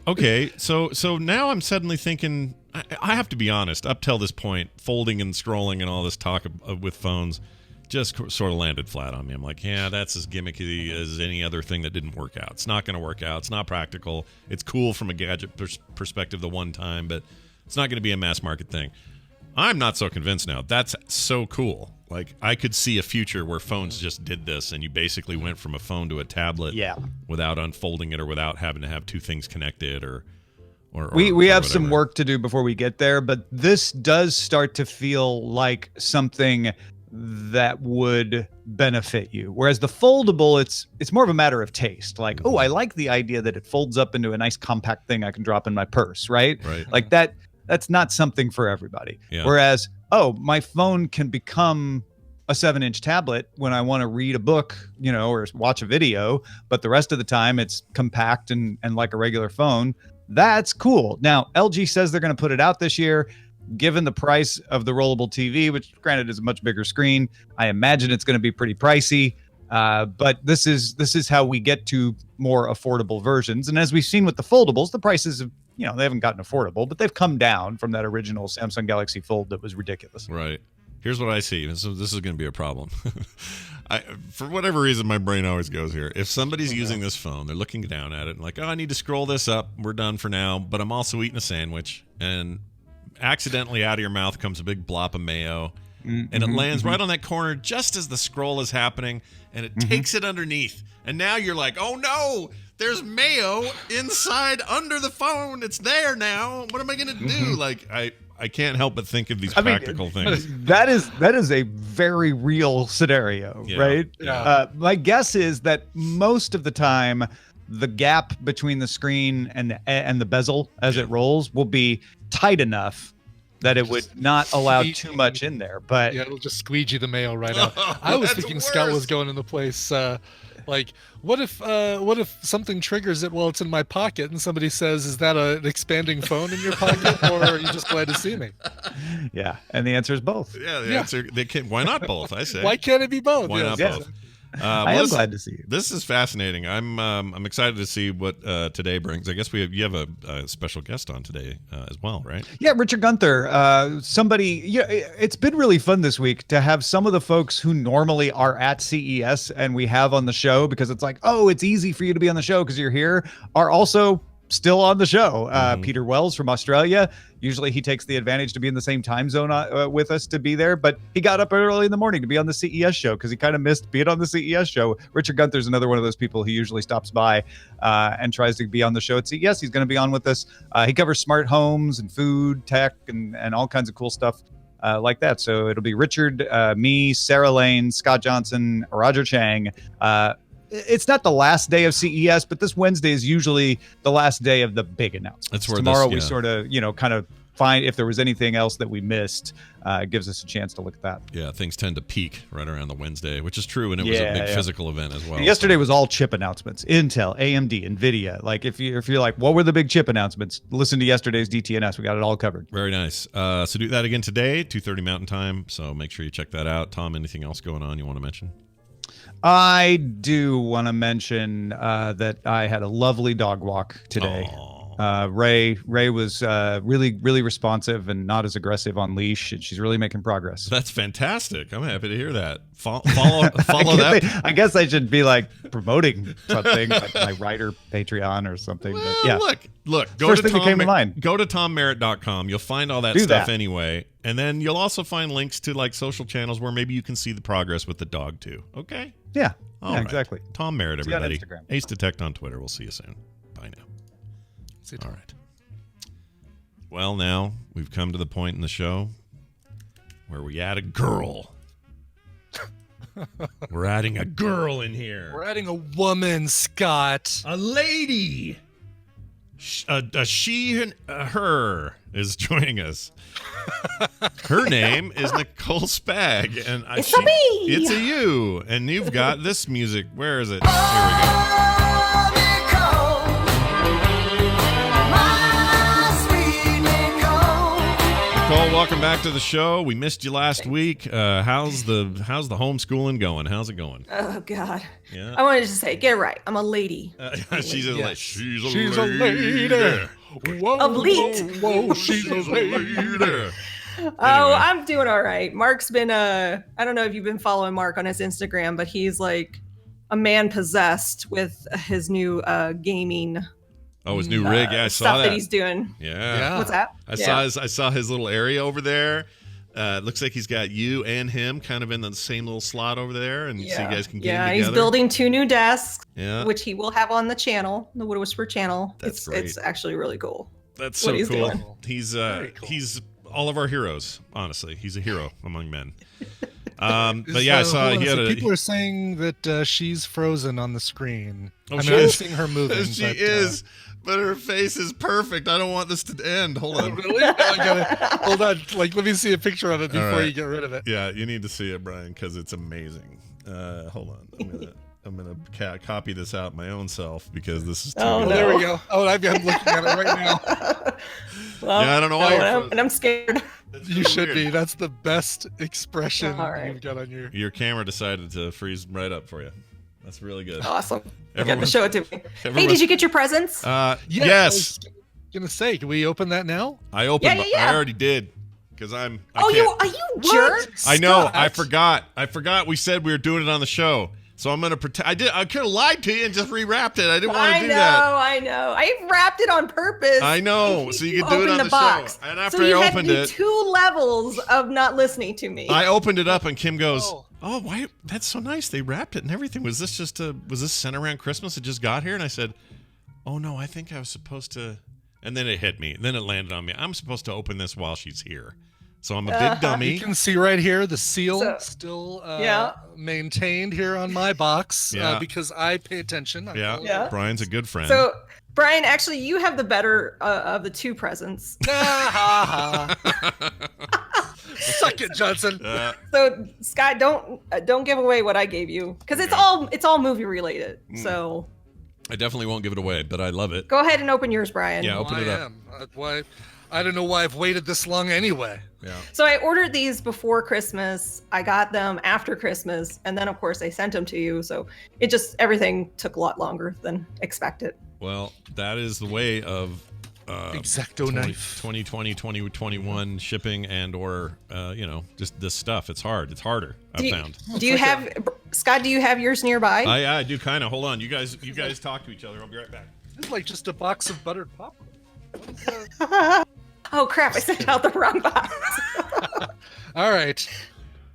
Speaker 1: Okay, so now I'm suddenly thinking, I have to be honest, up till this point, folding and scrolling and all this talk with phones just sort of landed flat on me. I'm like, yeah, that's as gimmicky as any other thing that didn't work out. It's not going to work out. It's not practical. It's cool from a gadget perspective the one time, but it's not going to be a mass market thing. I'm not so convinced now. That's so cool. Like, I could see a future where phones just did this and you basically went from a phone to a tablet without unfolding it or without having to have two things connected or
Speaker 10: we have some work to do before we get there, but this does start to feel like something that would benefit you. Whereas the foldable, it's more of a matter of taste. Like, oh, I like the idea that it folds up into a nice compact thing I can drop in my purse, right? Like that's not something for everybody.
Speaker 1: Yeah.
Speaker 10: Whereas, oh, my phone can become a 7-inch tablet when I want to read a book, or watch a video, but the rest of the time it's compact and like a regular phone. That's cool. Now, LG says they're going to put it out this year. Given the price of the rollable TV, which granted is a much bigger screen, I imagine it's going to be pretty pricey. But this is how we get to more affordable versions. And as we've seen with the foldables, the prices have, they haven't gotten affordable, but they've come down from that original Samsung Galaxy Fold that was ridiculous.
Speaker 1: Right. Here's what I see. This is going to be a problem. For whatever reason, my brain always goes here. If somebody's using this phone, they're looking down at it and like, oh, I need to scroll this up. We're done for now. But I'm also eating a sandwich, and accidentally out of your mouth comes a big blop of mayo, and it lands right on that corner just as the scroll is happening, and it takes it underneath. And now you're like, oh no, there's mayo inside under the phone. It's there now. What am I going to do? Like, I can't help but think of these practical things.
Speaker 10: That is a very real scenario, right?
Speaker 1: Yeah.
Speaker 10: My guess is that most of the time, the gap between the screen and the bezel as it rolls will be tight enough that it would not allow too much in there. But
Speaker 5: yeah, it'll just squeegee the mayo right out. I was thinking Scott was going in the place. Like, what if something triggers it while it's in my pocket and somebody says, "Is that an expanding phone in your pocket, or are you just glad to see me?"
Speaker 10: Yeah, and the answer is both.
Speaker 1: Yeah, the answer. They can. Why not both? I say.
Speaker 5: Why can't it be both?
Speaker 1: Why not both?
Speaker 10: I am glad to see you.
Speaker 1: This is fascinating. I'm excited to see what today brings. I guess you have a special guest on today as well, right?
Speaker 10: Yeah, Richard Gunther. Somebody. Yeah, it's been really fun this week to have some of the folks who normally are at CES and we have on the show, because it's like, oh, it's easy for you to be on the show because you're here, are also still on the show. Peter Wells from Australia. Usually he takes the advantage to be in the same time zone with us to be there, but he got up early in the morning to be on the CES show because he kind of missed being on the CES show. Richard Gunther's another one of those people who usually stops by and tries to be on the show at CES. He's going to be on with us. He covers smart homes and food, tech, and all kinds of cool stuff like that. So it'll be Richard, me, Sarah Lane, Scott Johnson, Roger Chang. It's not the last day of CES, but this Wednesday is usually the last day of the big announcements.
Speaker 1: That's where
Speaker 10: tomorrow we sort of, kind of find if there was anything else that we missed. It gives us a chance to look at that.
Speaker 1: Yeah, things tend to peak right around the Wednesday, which is true, and it was a big physical event as well.
Speaker 10: And yesterday was all chip announcements: Intel, AMD, Nvidia. Like if you're like, what were the big chip announcements? Listen to yesterday's DTNS. We got it all covered.
Speaker 1: Very nice. So do that again today, 2:30 Mountain Time. So make sure you check that out. Tom, anything else going on you want to mention?
Speaker 10: I do want to mention that I had a lovely dog walk today. Ray was really, really responsive and not as aggressive on leash, and she's really making progress.
Speaker 1: That's fantastic. I'm happy to hear that. Follow that.
Speaker 10: I guess I should be like promoting something like my writer Patreon or something.
Speaker 1: Well,
Speaker 10: but yeah,
Speaker 1: look.
Speaker 10: First thing that came to mind.
Speaker 1: Go to TomMerritt.com. You'll find all that stuff anyway, and then you'll also find links to like social channels where maybe you can see the progress with the dog too. Okay.
Speaker 10: Yeah.
Speaker 1: All right.
Speaker 10: Exactly.
Speaker 1: Tom Merritt,
Speaker 10: See you on
Speaker 1: everybody.
Speaker 10: Instagram.
Speaker 1: Ace Detect on Twitter. We'll see you soon. Bye now. All right. Well, now we've come to the point in the show where we add a girl. We're adding a girl in here.
Speaker 5: We're adding a woman, Scott.
Speaker 1: A lady. A she and her is joining us. Her name is Nicole Spag, and
Speaker 11: it's a me.
Speaker 1: It's a you, and you've got this music. Where is it? Here we go. Nicole, welcome back to the show. We missed you last week. How's the homeschooling going? How's it going?
Speaker 11: Oh God.
Speaker 1: Yeah.
Speaker 11: I wanted to say, get it right. I'm a lady.
Speaker 1: She's a lady.
Speaker 5: She's a lady. Whoa,
Speaker 11: Elite.
Speaker 5: Whoa, she's a lady.
Speaker 11: Oh, I'm doing all right. Mark's been I don't know if you've been following Mark on his Instagram, but he's like a man possessed with his new gaming.
Speaker 1: Oh, his new rig. Yeah, I saw
Speaker 11: stuff
Speaker 1: that.
Speaker 11: that he's doing.
Speaker 1: Yeah.
Speaker 11: What's that?
Speaker 1: I saw his little area over there. Looks like he's got you and him kind of in the same little slot over there, and so you guys can game together.
Speaker 11: He's building 2 new desks,
Speaker 1: which
Speaker 11: he will have on the channel, the Wood Whisperer channel.
Speaker 1: That's great.
Speaker 11: It's actually really cool.
Speaker 1: That's so
Speaker 11: he's
Speaker 1: cool.
Speaker 11: doing.
Speaker 1: He's he's all of our heroes. Honestly, he's a hero among men. But yeah, I saw he had
Speaker 5: people are saying that she's frozen on the screen.
Speaker 1: Oh,
Speaker 5: I
Speaker 1: she
Speaker 5: mean, I'm
Speaker 1: is.
Speaker 5: seeing her moving.
Speaker 1: She is. But her face is perfect. I don't want this to end. Hold on.
Speaker 5: Really? Hold on. Like, let me see a picture of it before you get rid of it.
Speaker 1: Yeah, you need to see it, Brian, because it's amazing. Hold on. I'm gonna copy this out my own self because this is too good.
Speaker 5: There we go. Oh, I'm looking at it right now.
Speaker 11: Well,
Speaker 1: yeah, I don't know why.
Speaker 11: And I'm scared.
Speaker 5: You should be. That's the best expression you've got on
Speaker 1: your camera decided to freeze right up for you. That's really good.
Speaker 11: Awesome. You got to show it to me. Hey,
Speaker 1: everyone-
Speaker 11: did you get your presents?
Speaker 1: Yes.
Speaker 5: I was gonna say, can we open that now?
Speaker 1: I opened.
Speaker 11: Yeah.
Speaker 1: I already did because I'm.
Speaker 11: Are you jerk?
Speaker 1: I know.
Speaker 5: Scott.
Speaker 1: I forgot. We said we were doing it on the show. So I'm gonna pretend. I could have lied to you and just rewrapped it. I didn't want to do that.
Speaker 11: I know. I wrapped it on purpose.
Speaker 1: I know. So you could do it on the
Speaker 11: box.
Speaker 1: show. And after
Speaker 11: so you
Speaker 1: I
Speaker 11: had
Speaker 1: opened
Speaker 11: to do
Speaker 1: it,
Speaker 11: 2 levels of not listening to me.
Speaker 1: I opened it up and Kim goes, "Oh, why? That's so nice. They wrapped it and everything. Was this sent around Christmas? It just got here?" And I said, "Oh no, I think I was supposed to." And then it hit me. Then it landed on me. I'm supposed to open this while she's here. So I'm a big dummy.
Speaker 5: You can see right here the seal still maintained here on my box because I pay attention.
Speaker 1: Yeah. Brian's a good friend.
Speaker 11: So, Brian, actually, you have the better of the 2 presents.
Speaker 5: Suck it, Johnson.
Speaker 11: So, Scott, don't give away what I gave you because it's all movie related. So.
Speaker 1: I definitely won't give it away, but I love it.
Speaker 11: Go ahead and open yours, Brian.
Speaker 1: Yeah, open it up.
Speaker 5: I don't know why I've waited this long anyway.
Speaker 1: Yeah.
Speaker 11: So I ordered these before Christmas. I got them after Christmas, and then of course I sent them to you. So everything took a lot longer than expected.
Speaker 1: Well, that is the way of
Speaker 5: X-Acto knife
Speaker 1: 2020, 2021 shipping and or just this stuff. It's hard. It's harder. I've found.
Speaker 11: Do you have Scott? Do you have yours nearby?
Speaker 1: I do kind of. Hold on, you guys talk to each other. I'll be right back.
Speaker 5: This is like just a box of buttered popcorn.
Speaker 11: Oh crap! I sent out the wrong box.
Speaker 5: All right.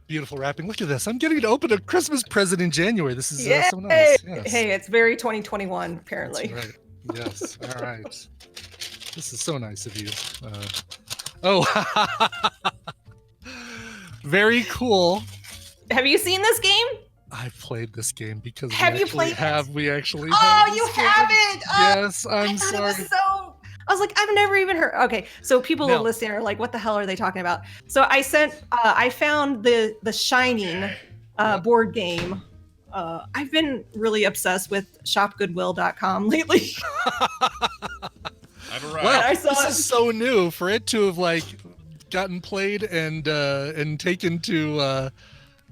Speaker 5: Beautiful wrapping. Look at this. I'm getting to open a Christmas present in January. This is so nice. Yes.
Speaker 11: Hey, it's very 2021 apparently.
Speaker 5: That's right. Yes. All right. This is so nice of you. Very cool.
Speaker 11: Have you seen this game?
Speaker 5: I've played this game because
Speaker 11: we
Speaker 5: actually have
Speaker 11: it?
Speaker 5: Oh,
Speaker 11: you haven't?
Speaker 5: Yes, I'm sorry.
Speaker 11: I was like, I've never even heard. Okay, so people listening are like, what the hell are they talking about? So I found the Shining board game. I've been really obsessed with shopgoodwill.com lately.
Speaker 5: Well, this is so new for it to have gotten played and taken to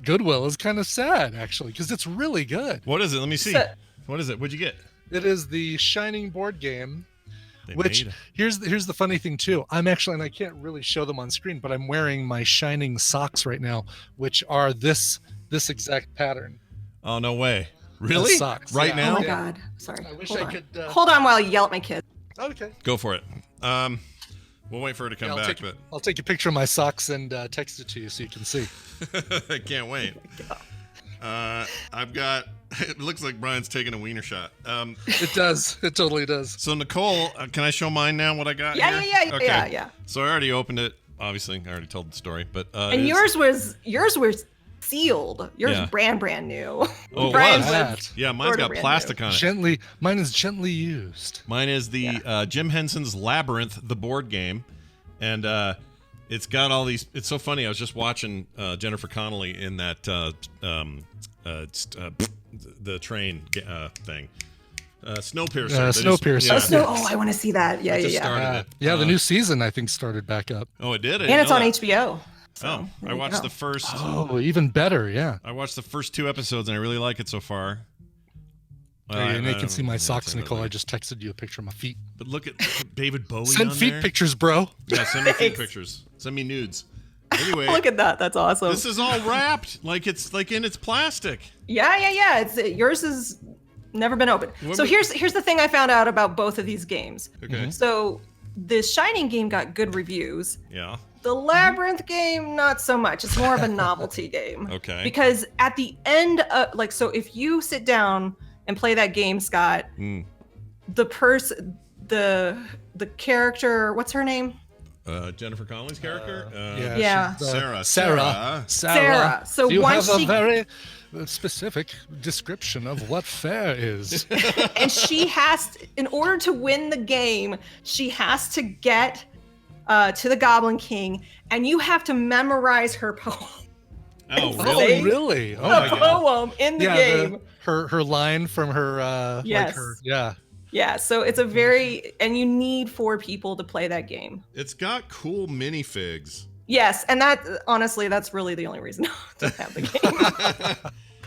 Speaker 5: Goodwill is kind of sad actually because it's really good.
Speaker 1: What is it? Let me see. What is it? What'd you get?
Speaker 5: It is the Shining board game. Here's the funny thing too. I'm actually, and I can't really show them on screen, but I'm wearing my Shining socks right now, which are this exact pattern.
Speaker 1: Oh no way! Really?
Speaker 5: Socks.
Speaker 1: Right now?
Speaker 11: Oh my god! Sorry.
Speaker 5: I wish I could.
Speaker 11: Hold on while you yell at my kids.
Speaker 5: Okay.
Speaker 1: Go for it. We'll wait for her to come back.
Speaker 5: I'll take a picture of my socks and text it to you so you can see.
Speaker 1: I can't wait. I've got. It looks like Brian's taking a wiener shot.
Speaker 5: It does. It totally does.
Speaker 1: So Nicole, can I show mine now? What I got?
Speaker 11: Yeah,
Speaker 1: here?
Speaker 11: Okay. Yeah.
Speaker 1: So I already opened it. Obviously, I already told the story, but
Speaker 11: and yours was sealed. Yours was brand new.
Speaker 1: Oh,
Speaker 11: Brian's
Speaker 1: it was. Yeah, mine's got plastic on it.
Speaker 5: Mine is gently used.
Speaker 1: Mine is the Jim Henson's Labyrinth, the board game, and it's got all these. It's so funny. I was just watching Jennifer Connelly in that the train thing. Snowpiercer.
Speaker 5: Snowpiercer.
Speaker 11: I want to see that. Yeah.
Speaker 5: The new season I think started back up.
Speaker 1: Oh, it did.
Speaker 11: And it's on HBO.
Speaker 1: So, I watched the first.
Speaker 5: Oh, even better. Yeah.
Speaker 1: I watched the first 2 episodes and I really like it so far.
Speaker 5: And they can see my socks, Nicole. I just texted you a picture of my feet.
Speaker 1: But look at David Bowie.
Speaker 5: Send feet
Speaker 1: there.
Speaker 5: pictures, bro.
Speaker 1: Yeah, send me feet pictures. Send me nudes. Anyway,
Speaker 11: look at that. That's awesome.
Speaker 1: This is all wrapped like it's like in its plastic.
Speaker 11: Yeah. Yours has never been opened. Here's the thing I found out about both of these games.
Speaker 1: Okay.
Speaker 11: So the Shining game got good reviews.
Speaker 1: Yeah.
Speaker 11: The Labyrinth game, not so much. It's more of a novelty game.
Speaker 1: Okay.
Speaker 11: Because at the end of if you sit down and play that game, Scott, the character, what's her name?
Speaker 1: Jennifer Connelly's character?
Speaker 11: Sarah. So
Speaker 5: you
Speaker 11: once
Speaker 5: have a very specific description of what fair is.
Speaker 11: And she has, in order to win the game, she has to get to the Goblin King, and you have to memorize her poem.
Speaker 1: Oh,
Speaker 5: really? Really? Oh my God.
Speaker 11: Poem in the game.
Speaker 5: Her line from her.
Speaker 11: Yes. Yeah, so it's and you need 4 people to play that game.
Speaker 1: It's got cool minifigs.
Speaker 11: Yes, and that's really the only reason to have the game.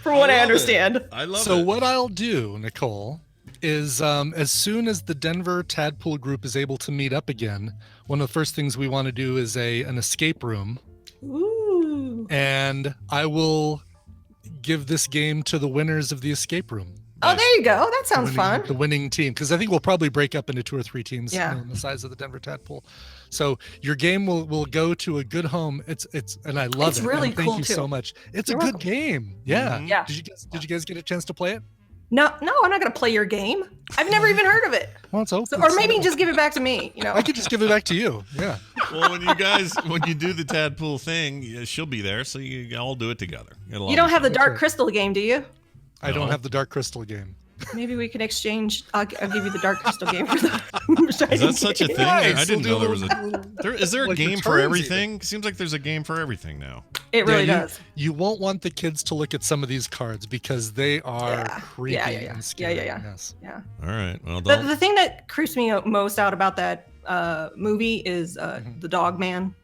Speaker 11: From what I understand.
Speaker 1: I love it.
Speaker 5: So what I'll do, Nicole, is as soon as the Denver Tadpool group is able to meet up again, one of the first things we want to do is an escape room.
Speaker 11: Ooh.
Speaker 5: And I will give this game to the winners of the escape room.
Speaker 11: Oh, there you go. That sounds fun.
Speaker 5: The winning team, because I think we'll probably break up into 2 or 3 teams,
Speaker 11: Yeah.
Speaker 5: the size of the Denver Tadpole. So your game will go to a good home. It's and I love
Speaker 11: It's
Speaker 5: it.
Speaker 11: really
Speaker 5: and thank
Speaker 11: cool,
Speaker 5: you
Speaker 11: too.
Speaker 5: so much. It's
Speaker 11: You're
Speaker 5: a good
Speaker 11: welcome.
Speaker 5: game. Yeah.
Speaker 11: Yeah.
Speaker 5: Did you guys get a chance to play it?
Speaker 11: No, I'm not going to play your game. I've never even heard of it.
Speaker 5: Well, it's open.
Speaker 11: Or maybe just give it back to me.
Speaker 5: I could just give it back to you. Yeah.
Speaker 1: Well, when you do the Tadpole thing, she'll be there, so you all do it together.
Speaker 11: You don't have the Dark Crystal game, do you?
Speaker 5: I don't have the Dark Crystal game.
Speaker 11: Maybe we can exchange. I'll give you the Dark Crystal game for the.
Speaker 1: Is that such a thing?
Speaker 5: Nice.
Speaker 1: I didn't
Speaker 5: We'll
Speaker 1: know
Speaker 5: do
Speaker 1: there was a. Is there a
Speaker 5: like
Speaker 1: game for
Speaker 5: returns
Speaker 1: everything? Seems like there's a game for everything now.
Speaker 11: It really
Speaker 5: Yeah,
Speaker 11: does.
Speaker 5: You won't want the kids to look at some of these cards because they are creepy
Speaker 11: Yeah.
Speaker 5: and scary.
Speaker 11: Yeah.
Speaker 5: Yes.
Speaker 11: Yeah.
Speaker 1: All right. Well,
Speaker 11: The,
Speaker 1: don't.
Speaker 11: the thing that creeps me out most out about that movie is the Dog Man.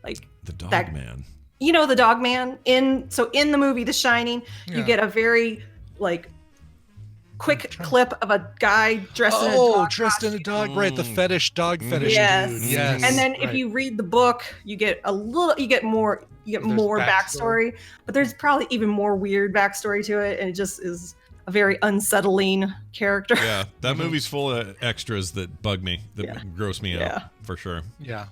Speaker 11: Like
Speaker 1: The Dog
Speaker 11: that-
Speaker 1: Man.
Speaker 11: you know the Dog Man in the movie The Shining, you
Speaker 5: Yeah.
Speaker 11: get a very like quick clip of a guy dressed in a dog
Speaker 5: dressed in a dog, right? The fetish dog fetish
Speaker 11: Yes.
Speaker 5: dude. Yes.
Speaker 11: And then if
Speaker 5: right.
Speaker 11: you read the book, you get more
Speaker 5: There's
Speaker 11: backstory, but there's probably even more weird backstory to it, and it just is a very unsettling character.
Speaker 1: Yeah, that movie's full of extras that bug me, that gross me
Speaker 11: Yeah.
Speaker 1: out for sure.
Speaker 5: Yeah.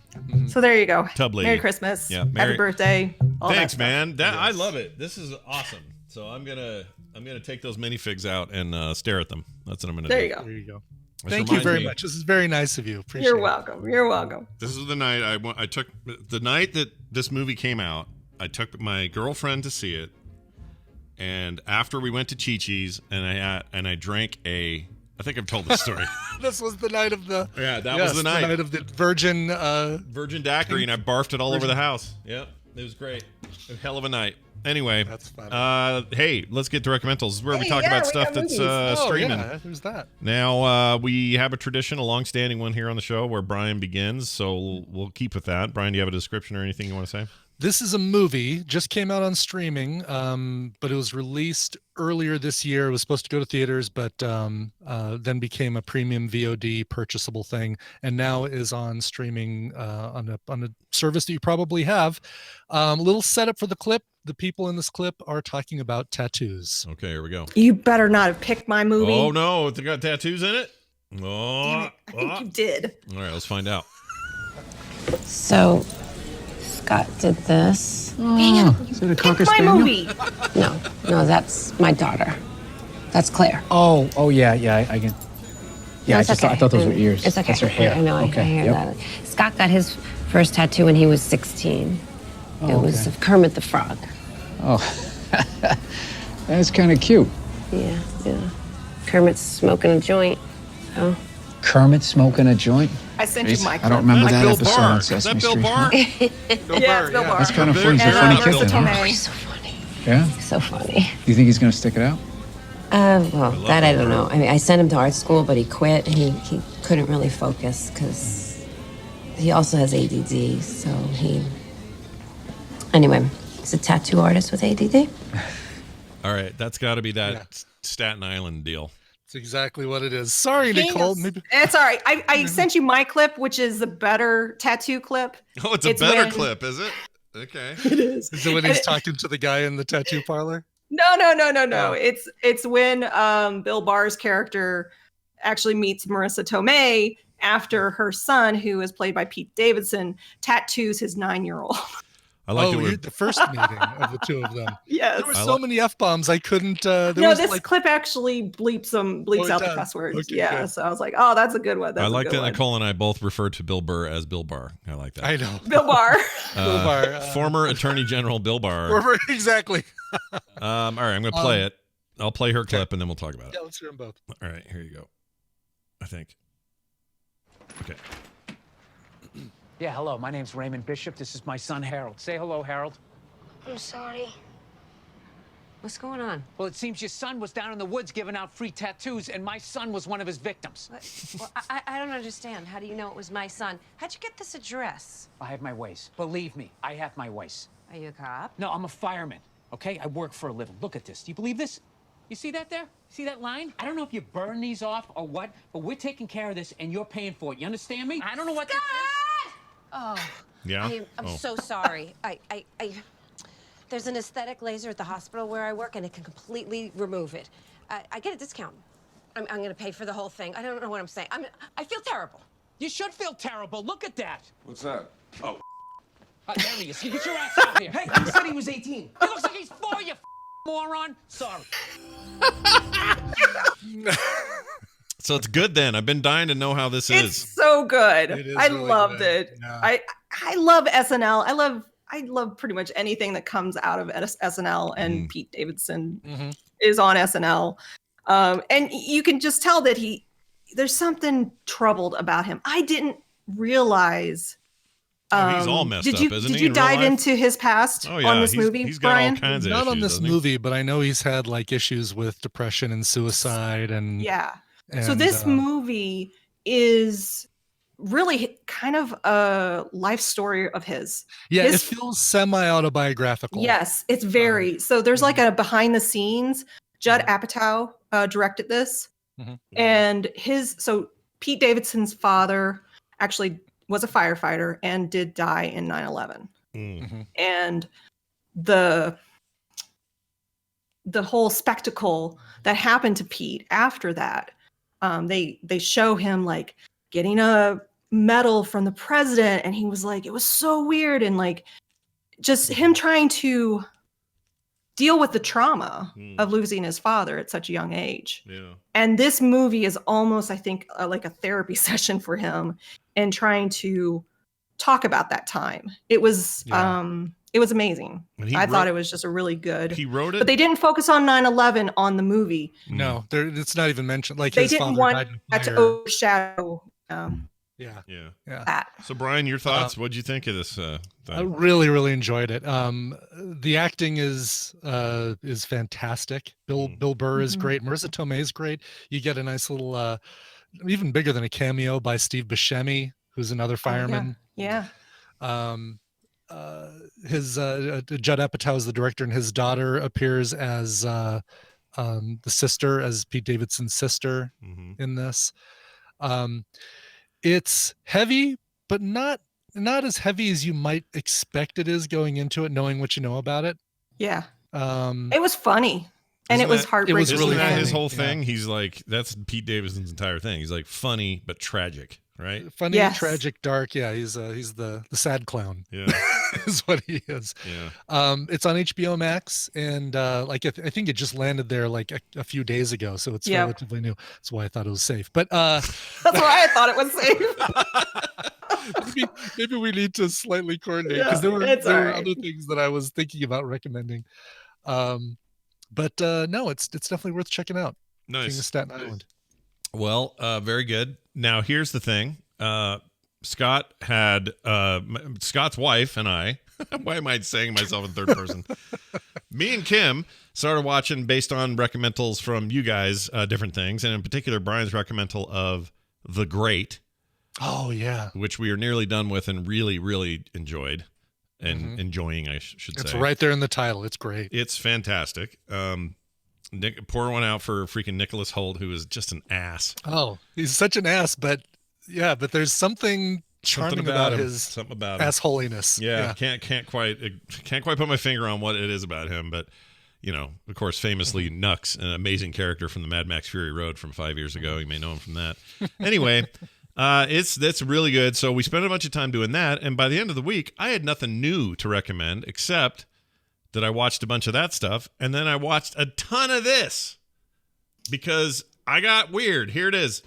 Speaker 11: So there you go.
Speaker 1: Tub lady.
Speaker 11: Merry Christmas.
Speaker 1: Yeah,
Speaker 11: Happy birthday. All
Speaker 1: Thanks,
Speaker 11: that stuff.
Speaker 1: man. I love it. This is awesome. So I'm gonna take those minifigs out and stare at them. That's what I'm gonna do.
Speaker 11: There you go.
Speaker 5: There you go.
Speaker 1: This
Speaker 5: Thank you
Speaker 1: reminds
Speaker 5: very
Speaker 1: me-
Speaker 5: much. This is very nice of you. Appreciate
Speaker 11: You're
Speaker 5: it.
Speaker 11: welcome. You're welcome.
Speaker 1: This is the night I took the night that this movie came out. I took my girlfriend to see it, and after we went to Chi-Chi's and I drank I think I've told this story.
Speaker 5: This was the night of the.
Speaker 1: Yeah, that
Speaker 5: yes,
Speaker 1: was the night.
Speaker 5: of the virgin.
Speaker 1: Virgin daiquiri, and I barfed it all over the house. Yep, it was great. A hell of a night. Anyway,
Speaker 5: that's fun.
Speaker 1: Hey, let's get to recommendals. This is where we talk
Speaker 11: yeah,
Speaker 1: about
Speaker 11: we
Speaker 1: stuff
Speaker 11: got
Speaker 1: that's
Speaker 11: movies.
Speaker 1: streaming.
Speaker 5: Yeah, there's that.
Speaker 1: Now we have a tradition, a long-standing one here on the show, where Brian begins. So we'll keep with that. Brian, do you have a description or anything you want to say?
Speaker 5: This is a movie, just came out on streaming, but it was released earlier this year. It was supposed to go to theaters, but then became a premium VOD purchasable thing, and now is on streaming on a service that you probably have. Little setup for the clip. The people in this clip are talking about tattoos.
Speaker 1: Okay, here we go.
Speaker 11: You better not have picked my movie.
Speaker 1: Oh no, they got tattoos in it. Oh,
Speaker 11: Damn it. I think you did.
Speaker 1: all right, let's find out.
Speaker 12: So, Scott did this.
Speaker 13: Is it a Cocker
Speaker 11: Pick my
Speaker 13: Spaniel?
Speaker 11: movie.
Speaker 12: No, that's my daughter. That's Claire.
Speaker 13: Oh yeah, I can. Yeah,
Speaker 12: No, it's
Speaker 13: I thought those were ears.
Speaker 12: It's okay.
Speaker 13: That's her hair.
Speaker 12: I know.
Speaker 13: Okay,
Speaker 12: I hear
Speaker 13: yep.
Speaker 12: that. Scott got his first tattoo when he was 16.
Speaker 13: Oh,
Speaker 12: It was
Speaker 13: okay.
Speaker 12: of Kermit the Frog.
Speaker 13: Oh, that's kind of cute.
Speaker 12: Yeah. Kermit's smoking a joint. Oh.
Speaker 13: Kermit smoking a joint.
Speaker 11: I sent you my
Speaker 13: I don't remember that
Speaker 1: Bill
Speaker 13: episode
Speaker 1: Barr.
Speaker 13: on
Speaker 1: Is that
Speaker 13: Sesame
Speaker 1: Bill
Speaker 13: Street.
Speaker 1: Barr?
Speaker 11: Yeah, it's Bill Barr.
Speaker 13: That's kind of funny. He's a
Speaker 11: And,
Speaker 13: funny
Speaker 11: Marissa
Speaker 13: kid then, huh?
Speaker 11: Tomei.
Speaker 12: He's so funny.
Speaker 13: Yeah?
Speaker 12: So funny.
Speaker 13: You think he's gonna stick it out?
Speaker 12: Well, that I don't know. I mean, I sent him to art school, but he quit, and he couldn't really focus because he also has ADD. So anyway, he's a tattoo artist with ADD.
Speaker 1: All right, that's got to be that Staten Island deal.
Speaker 5: It's exactly what it is. Sorry, Nicole. Maybe
Speaker 11: It's all right. I sent you my clip, which is the better tattoo clip.
Speaker 1: Oh, it's a better clip, is it? Okay.
Speaker 11: It is.
Speaker 5: is it when he's talking to the guy in the tattoo parlor?
Speaker 11: No. It's when Bill Barr's character actually meets Marissa Tomei after her son, who is played by Pete Davidson, tattoos his 9-year-old.
Speaker 1: I like
Speaker 5: Oh, the first meeting of the two of them.
Speaker 11: Yes.
Speaker 5: There were so many F-bombs I couldn't.
Speaker 11: This clip actually bleeps
Speaker 5: it
Speaker 11: out the
Speaker 5: does.
Speaker 11: cuss words.
Speaker 5: Okay,
Speaker 11: Yeah,
Speaker 5: good.
Speaker 11: so I was like, oh, that's a good one. That's
Speaker 1: I like
Speaker 11: a good
Speaker 1: that
Speaker 11: one.
Speaker 1: Nicole and I both refer to Bill Burr as Bill Barr. I like that.
Speaker 5: I know.
Speaker 11: Bill Barr.
Speaker 5: Bill Barr.
Speaker 1: Former Attorney General Bill Barr.
Speaker 5: Exactly.
Speaker 1: All right, I'm going to play it. I'll play her clip and then we'll talk about it.
Speaker 5: Yeah, let's hear them both.
Speaker 1: All right, here you go. I think. Okay.
Speaker 14: Yeah, hello. My name's Raymond Bishop. This is my son, Harold. Say hello, Harold.
Speaker 12: I'm sorry. What's going on?
Speaker 14: Well, it seems your son was down in the woods giving out free tattoos, and my son was one of his victims.
Speaker 12: Well, I don't understand. How do you know it was my son? How'd you get this address?
Speaker 14: I have my ways. Believe me, I have my ways.
Speaker 12: Are you a cop?
Speaker 14: No, I'm a fireman, okay? I work for a living. Look at this. Do you believe this? You see that there? See that line? I don't know if you burn these off or what, but we're taking care of this, and you're paying for it. You understand me? I don't know what this is.
Speaker 12: Oh.
Speaker 1: Yeah?
Speaker 12: I'm
Speaker 1: Oh.
Speaker 12: so sorry. There's an aesthetic laser at the hospital where I work, and it can completely remove it. I get a discount. I'm going to pay for the whole thing. I don't know what I'm saying. I feel terrible.
Speaker 14: You should feel terrible. Look at that.
Speaker 15: What's that? Oh.
Speaker 14: There he is. Get your ass out here. Hey, he said he was 18. He looks like he's 4, you moron. Sorry.
Speaker 1: So it's good then. I've been dying to know how this
Speaker 11: It's
Speaker 1: is.
Speaker 11: so good.
Speaker 5: It is
Speaker 11: I
Speaker 5: really
Speaker 11: loved
Speaker 5: good.
Speaker 11: it.
Speaker 5: Yeah.
Speaker 11: I love SNL. I love pretty much anything that comes out of SNL, and Pete Davidson is on SNL. And you can just tell that there's something troubled about him. I didn't realize.
Speaker 1: He's all messed up, isn't he?
Speaker 11: Did you
Speaker 1: in real
Speaker 11: dive
Speaker 1: life?
Speaker 11: into his past on this movie,
Speaker 1: He's got
Speaker 11: Brian?
Speaker 1: all kinds of
Speaker 5: Not
Speaker 1: issues,
Speaker 5: on this
Speaker 1: doesn't he?
Speaker 5: movie, but I know he's had like issues with depression and suicide and
Speaker 11: Yeah. So
Speaker 5: and,
Speaker 11: this movie is really kind of a life story of his.
Speaker 5: Yeah,
Speaker 11: His-
Speaker 5: it feels semi-autobiographical.
Speaker 11: Yes, it's very. So there's like a behind the scenes. Judd Apatow directed this, and so Pete Davidson's father actually was a firefighter and did die in 9/11. And the whole spectacle that happened to Pete after that, they show him like getting a medal from the president, and he was like, it was so weird, and like just him trying to deal with the trauma of losing his father at such a young age.
Speaker 1: Yeah.
Speaker 11: And this movie is almost, I think, like a therapy session for him and trying to talk about that time. It was amazing.
Speaker 1: And
Speaker 11: I thought it was just a really good.
Speaker 1: He wrote it,
Speaker 11: but they didn't focus on 9/11 on the movie.
Speaker 5: No, it's not even mentioned. Like
Speaker 11: They
Speaker 5: his
Speaker 11: didn't
Speaker 5: father
Speaker 11: want
Speaker 5: died in
Speaker 11: that to
Speaker 5: fire.
Speaker 11: overshadow.
Speaker 5: Yeah.
Speaker 11: That.
Speaker 1: So Brian, your thoughts? What'd you think of this?
Speaker 5: I
Speaker 1: Thing?
Speaker 5: really, really enjoyed it. The acting is fantastic. Bill Burr is great. Marissa Tomei is great. You get a nice little, even bigger than a cameo by Steve Buscemi, who's another fireman.
Speaker 11: Yeah.
Speaker 5: His Judd Apatow is the director, and his daughter appears as the sister, as Pete Davidson's sister in this. It's heavy, but not as heavy as you might expect it is going into it, knowing what you know about it.
Speaker 11: Yeah. It was funny. And it was heartbreaking.
Speaker 1: Isn't that his whole thing? He's like, that's Pete Davidson's entire thing. He's like funny but tragic, right?
Speaker 5: Funny, tragic, dark. Yeah, he's the sad clown.
Speaker 1: Yeah,
Speaker 5: is what he is.
Speaker 1: Yeah.
Speaker 5: It's on HBO Max, and I think it just landed there like a few days ago, so it's relatively new. That's why I thought it was safe. But
Speaker 11: that's why I thought it was safe.
Speaker 5: maybe we need to slightly coordinate, because there were other things that I was thinking about recommending. But no, it's definitely worth checking out.
Speaker 1: Nice.
Speaker 5: King of Staten Island.
Speaker 1: Well, very good. Now here's the thing. Scott had Scott's wife and I. Why am I saying myself in third person? Me and Kim started watching, based on recommendals from you guys, different things, and in particular Brian's recommendal of The Great.
Speaker 5: Oh yeah,
Speaker 1: which we are nearly done with and really, really enjoyed. And enjoying, I should say.
Speaker 5: It's right there in the title. It's great.
Speaker 1: It's fantastic. Pour one out for freaking Nicholas Hoult, who is just an ass.
Speaker 5: Oh, he's such an ass, but there's something charming about his assholiness.
Speaker 1: Yeah, can't quite put my finger on what it is about him, but you know, of course, famously Nux, an amazing character from the Mad Max Fury Road from 5 years ago. You may know him from that. Anyway. That's really good. So we spent a bunch of time doing that, and by the end of the week, I had nothing new to recommend except that I watched a bunch of that stuff, and then I watched a ton of this because I got weird. Here it is.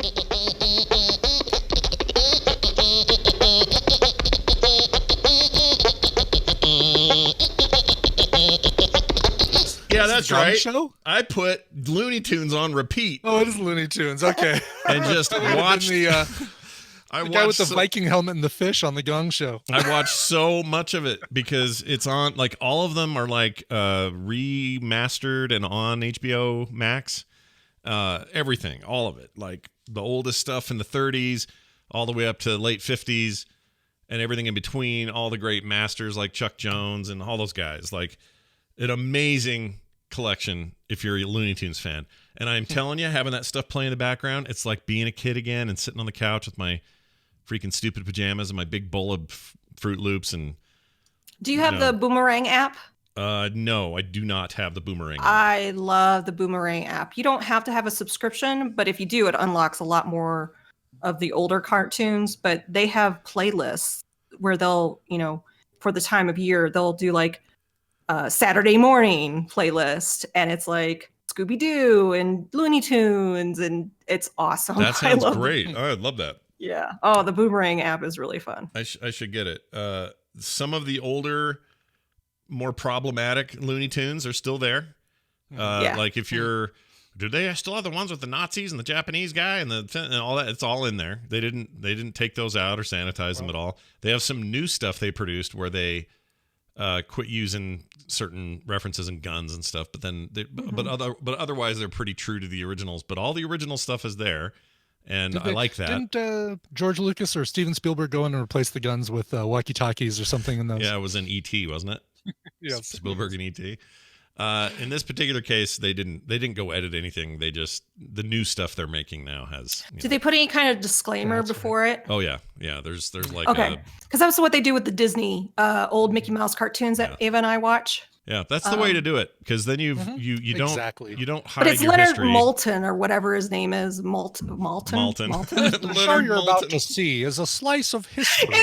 Speaker 1: Yeah, that's right.
Speaker 5: Show?
Speaker 1: I put Looney Tunes on repeat.
Speaker 5: Oh, it is Looney Tunes. Okay.
Speaker 1: And just watched
Speaker 5: the guy with the Viking helmet and the fish on the Gong Show.
Speaker 1: I watched so much of it because it's on, like, all of them are like remastered and on HBO Max. Everything, all of it, like the oldest stuff in the 30s, all the way up to the late 50s, and everything in between. All the great masters like Chuck Jones and all those guys. Like, an amazing collection if you're a Looney Tunes fan. And I'm telling you, having that stuff playing in the background, it's like being a kid again and sitting on the couch with my freaking stupid pajamas and my big bowl of Fruit Loops. And
Speaker 11: do you have the Boomerang app?
Speaker 1: No, I do not have the Boomerang.
Speaker 11: I love the Boomerang app. You don't have to have a subscription, but if you do, it unlocks a lot more of the older cartoons. But they have playlists where they'll, for the time of year, they'll do like Saturday morning playlist, and it's like Scooby-Doo and Looney Tunes, and it's awesome.
Speaker 1: That sounds great. I love that.
Speaker 11: Yeah. Oh, the Boomerang app is really fun.
Speaker 1: I should get it. Some of the older, more problematic Looney Tunes are still there. Like if you're, do they still have the ones with the Nazis and the Japanese guy and all that? It's all in there. They didn't take those out or sanitize them at all. They have some new stuff they produced where they quit using certain references and guns and stuff. But then, but otherwise they're pretty true to the originals. But all the original stuff is there. And I like that.
Speaker 5: Didn't George Lucas or Steven Spielberg go in and replace the guns with walkie-talkies or something in those?
Speaker 1: Yeah, it was in E.T., wasn't it?
Speaker 5: Yes.
Speaker 1: Spielberg and E.T. In this particular case, they didn't go edit anything. They just, the new stuff they're making now has.
Speaker 11: Did they put any kind of disclaimer before it?
Speaker 1: Oh yeah. There's like
Speaker 11: okay, because that's what they do with the Disney old Mickey Mouse cartoons that Ava and I watch.
Speaker 1: Yeah, that's the way to do it, because then you don't you don't hide
Speaker 11: but it's
Speaker 1: your
Speaker 11: Leonard
Speaker 1: history.
Speaker 11: Moulton or whatever his name is. Malton.
Speaker 5: The show you're about to see is a slice of history.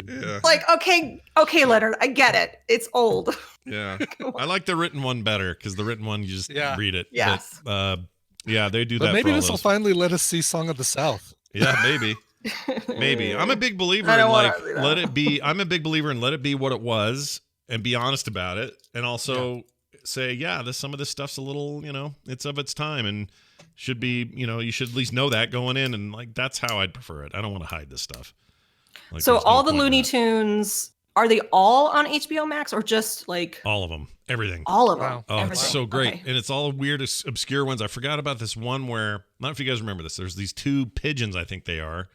Speaker 11: Like okay, Leonard, I get it. It's old.
Speaker 1: Yeah, I like the written one better, because the written one you just read it.
Speaker 11: Yes.
Speaker 1: But, they do
Speaker 5: But
Speaker 1: that.
Speaker 5: maybe
Speaker 1: for all
Speaker 5: this will
Speaker 1: those.
Speaker 5: finally let us see Song of the South.
Speaker 1: Yeah, maybe. I'm a big believer
Speaker 11: I
Speaker 1: in
Speaker 11: don't wanna
Speaker 1: like
Speaker 11: see that.
Speaker 1: let it be. I'm a big believer in let it be what it was and be honest about it, and also say, some of this stuff's a little, it's of its time and should be, you should at least know that going in, and like that's how I'd prefer it. I don't want to hide this stuff. Like,
Speaker 11: So
Speaker 1: there's no
Speaker 11: all the
Speaker 1: point in
Speaker 11: Looney
Speaker 1: that.
Speaker 11: Tunes, are they all on HBO Max or just like
Speaker 1: All of them, everything.
Speaker 11: all of them?
Speaker 1: Oh, it's so great.
Speaker 11: Okay.
Speaker 1: And it's all weird, obscure ones. I forgot about this one where, I don't know if you guys remember this. There's these two pigeons, I think they are.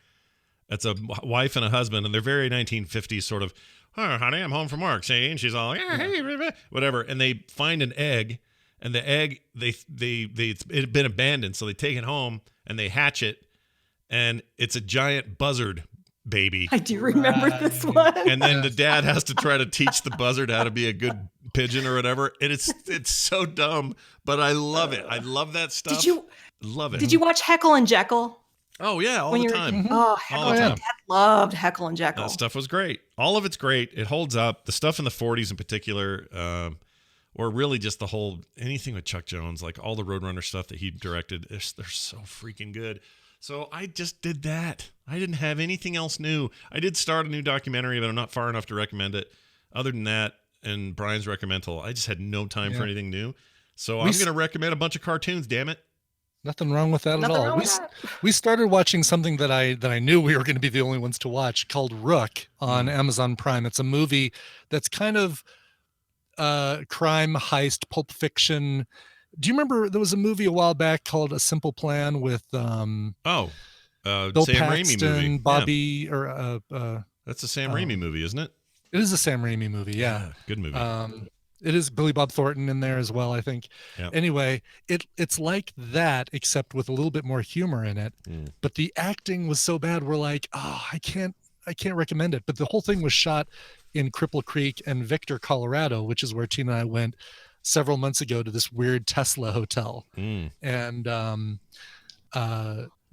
Speaker 1: That's a wife and a husband, and they're very 1950s sort of, oh, honey, I'm home from work. See? And she's all, yeah, hey, whatever. And they find an egg, and the egg, it had been abandoned. So they take it home, and they hatch it, and it's a giant buzzard baby.
Speaker 11: I do remember this one.
Speaker 1: And then the dad has to try to teach the buzzard how to be a good pigeon or whatever. And it's so dumb, but I love it. I love that stuff. Love it.
Speaker 11: Did you watch Heckle and Jekyll?
Speaker 1: Oh yeah, all
Speaker 11: When
Speaker 1: the
Speaker 11: you were-
Speaker 1: time.
Speaker 11: Oh, Heckle
Speaker 1: All the
Speaker 11: and
Speaker 1: time.
Speaker 11: Dad loved Heckle and Jekyll.
Speaker 1: That stuff was great. All of it's great. It holds up. The stuff in the 40s in particular, or really just the whole, anything with Chuck Jones, like all the Roadrunner stuff that he directed, they're so freaking good. So I just did that. I didn't have anything else new. I did start a new documentary, but I'm not far enough to recommend it. Other than that, and Brian's recommendal, I just had no time for
Speaker 5: Yeah.
Speaker 1: anything new. So I'm going to recommend a bunch of cartoons, damn it.
Speaker 5: Nothing wrong with that
Speaker 11: Nothing
Speaker 5: at all.
Speaker 11: wrong with that.
Speaker 5: We started watching something that I knew we were going to be the only ones to watch, called Rook on Amazon Prime. It's a movie that's kind of crime heist, Pulp Fiction. Do you remember there was a movie a while back called A Simple Plan with Bill
Speaker 1: Sam Raimi
Speaker 5: Paxton,
Speaker 1: movie.
Speaker 5: Bobby
Speaker 1: That's a Sam Raimi movie, isn't it?
Speaker 5: It is a Sam Raimi movie, yeah.
Speaker 1: Good movie.
Speaker 5: It is Billy Bob Thornton in there as well, I think.
Speaker 1: Yep.
Speaker 5: Anyway, it's like that, except with a little bit more humor in it. But the acting was so bad, we're like, oh, I can't recommend it. But the whole thing was shot in Cripple Creek and Victor, Colorado, which is where Tina and I went several months ago to this weird Tesla hotel. And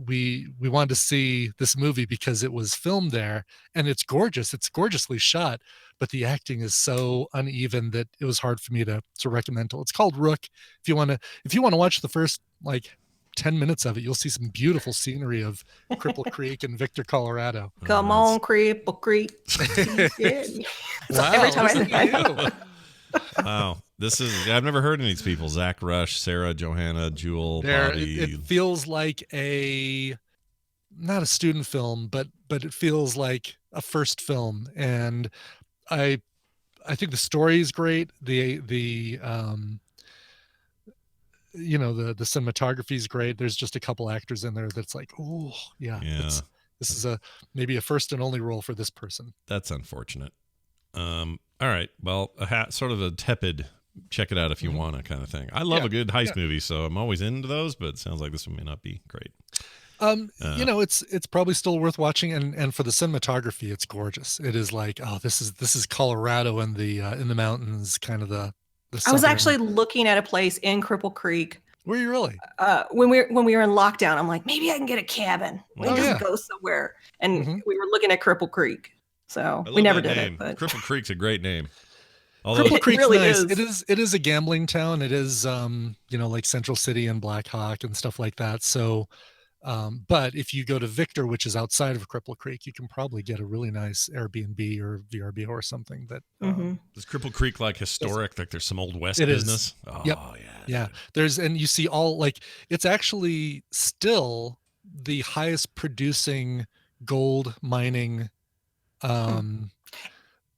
Speaker 5: we wanted to see this movie because it was filmed there, and it's gorgeous. It's gorgeously shot, but the acting is so uneven that it was hard for me to recommend it. It's called Rook. If you want to watch the first like 10 minutes of it, you'll see some beautiful scenery of Cripple Creek and Victor, Colorado.
Speaker 11: Come on, Cripple Creek.
Speaker 5: Wow,
Speaker 11: Every time
Speaker 5: listen
Speaker 11: I
Speaker 5: to you.
Speaker 1: Wow. I've never heard of these people. Zach Rush, Sarah, Johanna, Jewel, Bobby.
Speaker 5: It feels like not a student film, but it feels like a first film. And I think the story is great. The cinematography is great. There's just a couple actors in there that's like, oh yeah. This is maybe a first and only role for this person.
Speaker 1: That's unfortunate. All right. Well, sort of a tepid, check it out if you want to kind of thing. I love a good heist movie, so I'm always into those, but it sounds like this one may not be great.
Speaker 5: It's probably still worth watching, and for the cinematography, it's gorgeous. It is like, oh, this is Colorado and the in the mountains, kind of the
Speaker 11: I was actually looking at a place in Cripple Creek.
Speaker 5: Were you really?
Speaker 11: When we were in lockdown, I'm like, maybe I can get a cabin. We can just go somewhere. And we were looking at Cripple Creek. So we never did it. But
Speaker 1: Cripple Creek's a great name.
Speaker 5: Cripple Creek's
Speaker 11: really
Speaker 5: nice.
Speaker 11: is.
Speaker 5: It is a gambling town. It is like Central City and Black Hawk and stuff like that. So but if you go to Victor, which is outside of Cripple Creek, you can probably get a really nice Airbnb or VRBO or something that
Speaker 1: is Cripple Creek like historic, like there's some old West
Speaker 5: it
Speaker 1: business.
Speaker 5: Is.
Speaker 1: Oh
Speaker 5: yep. Yeah. And you see it's actually still the highest producing gold mining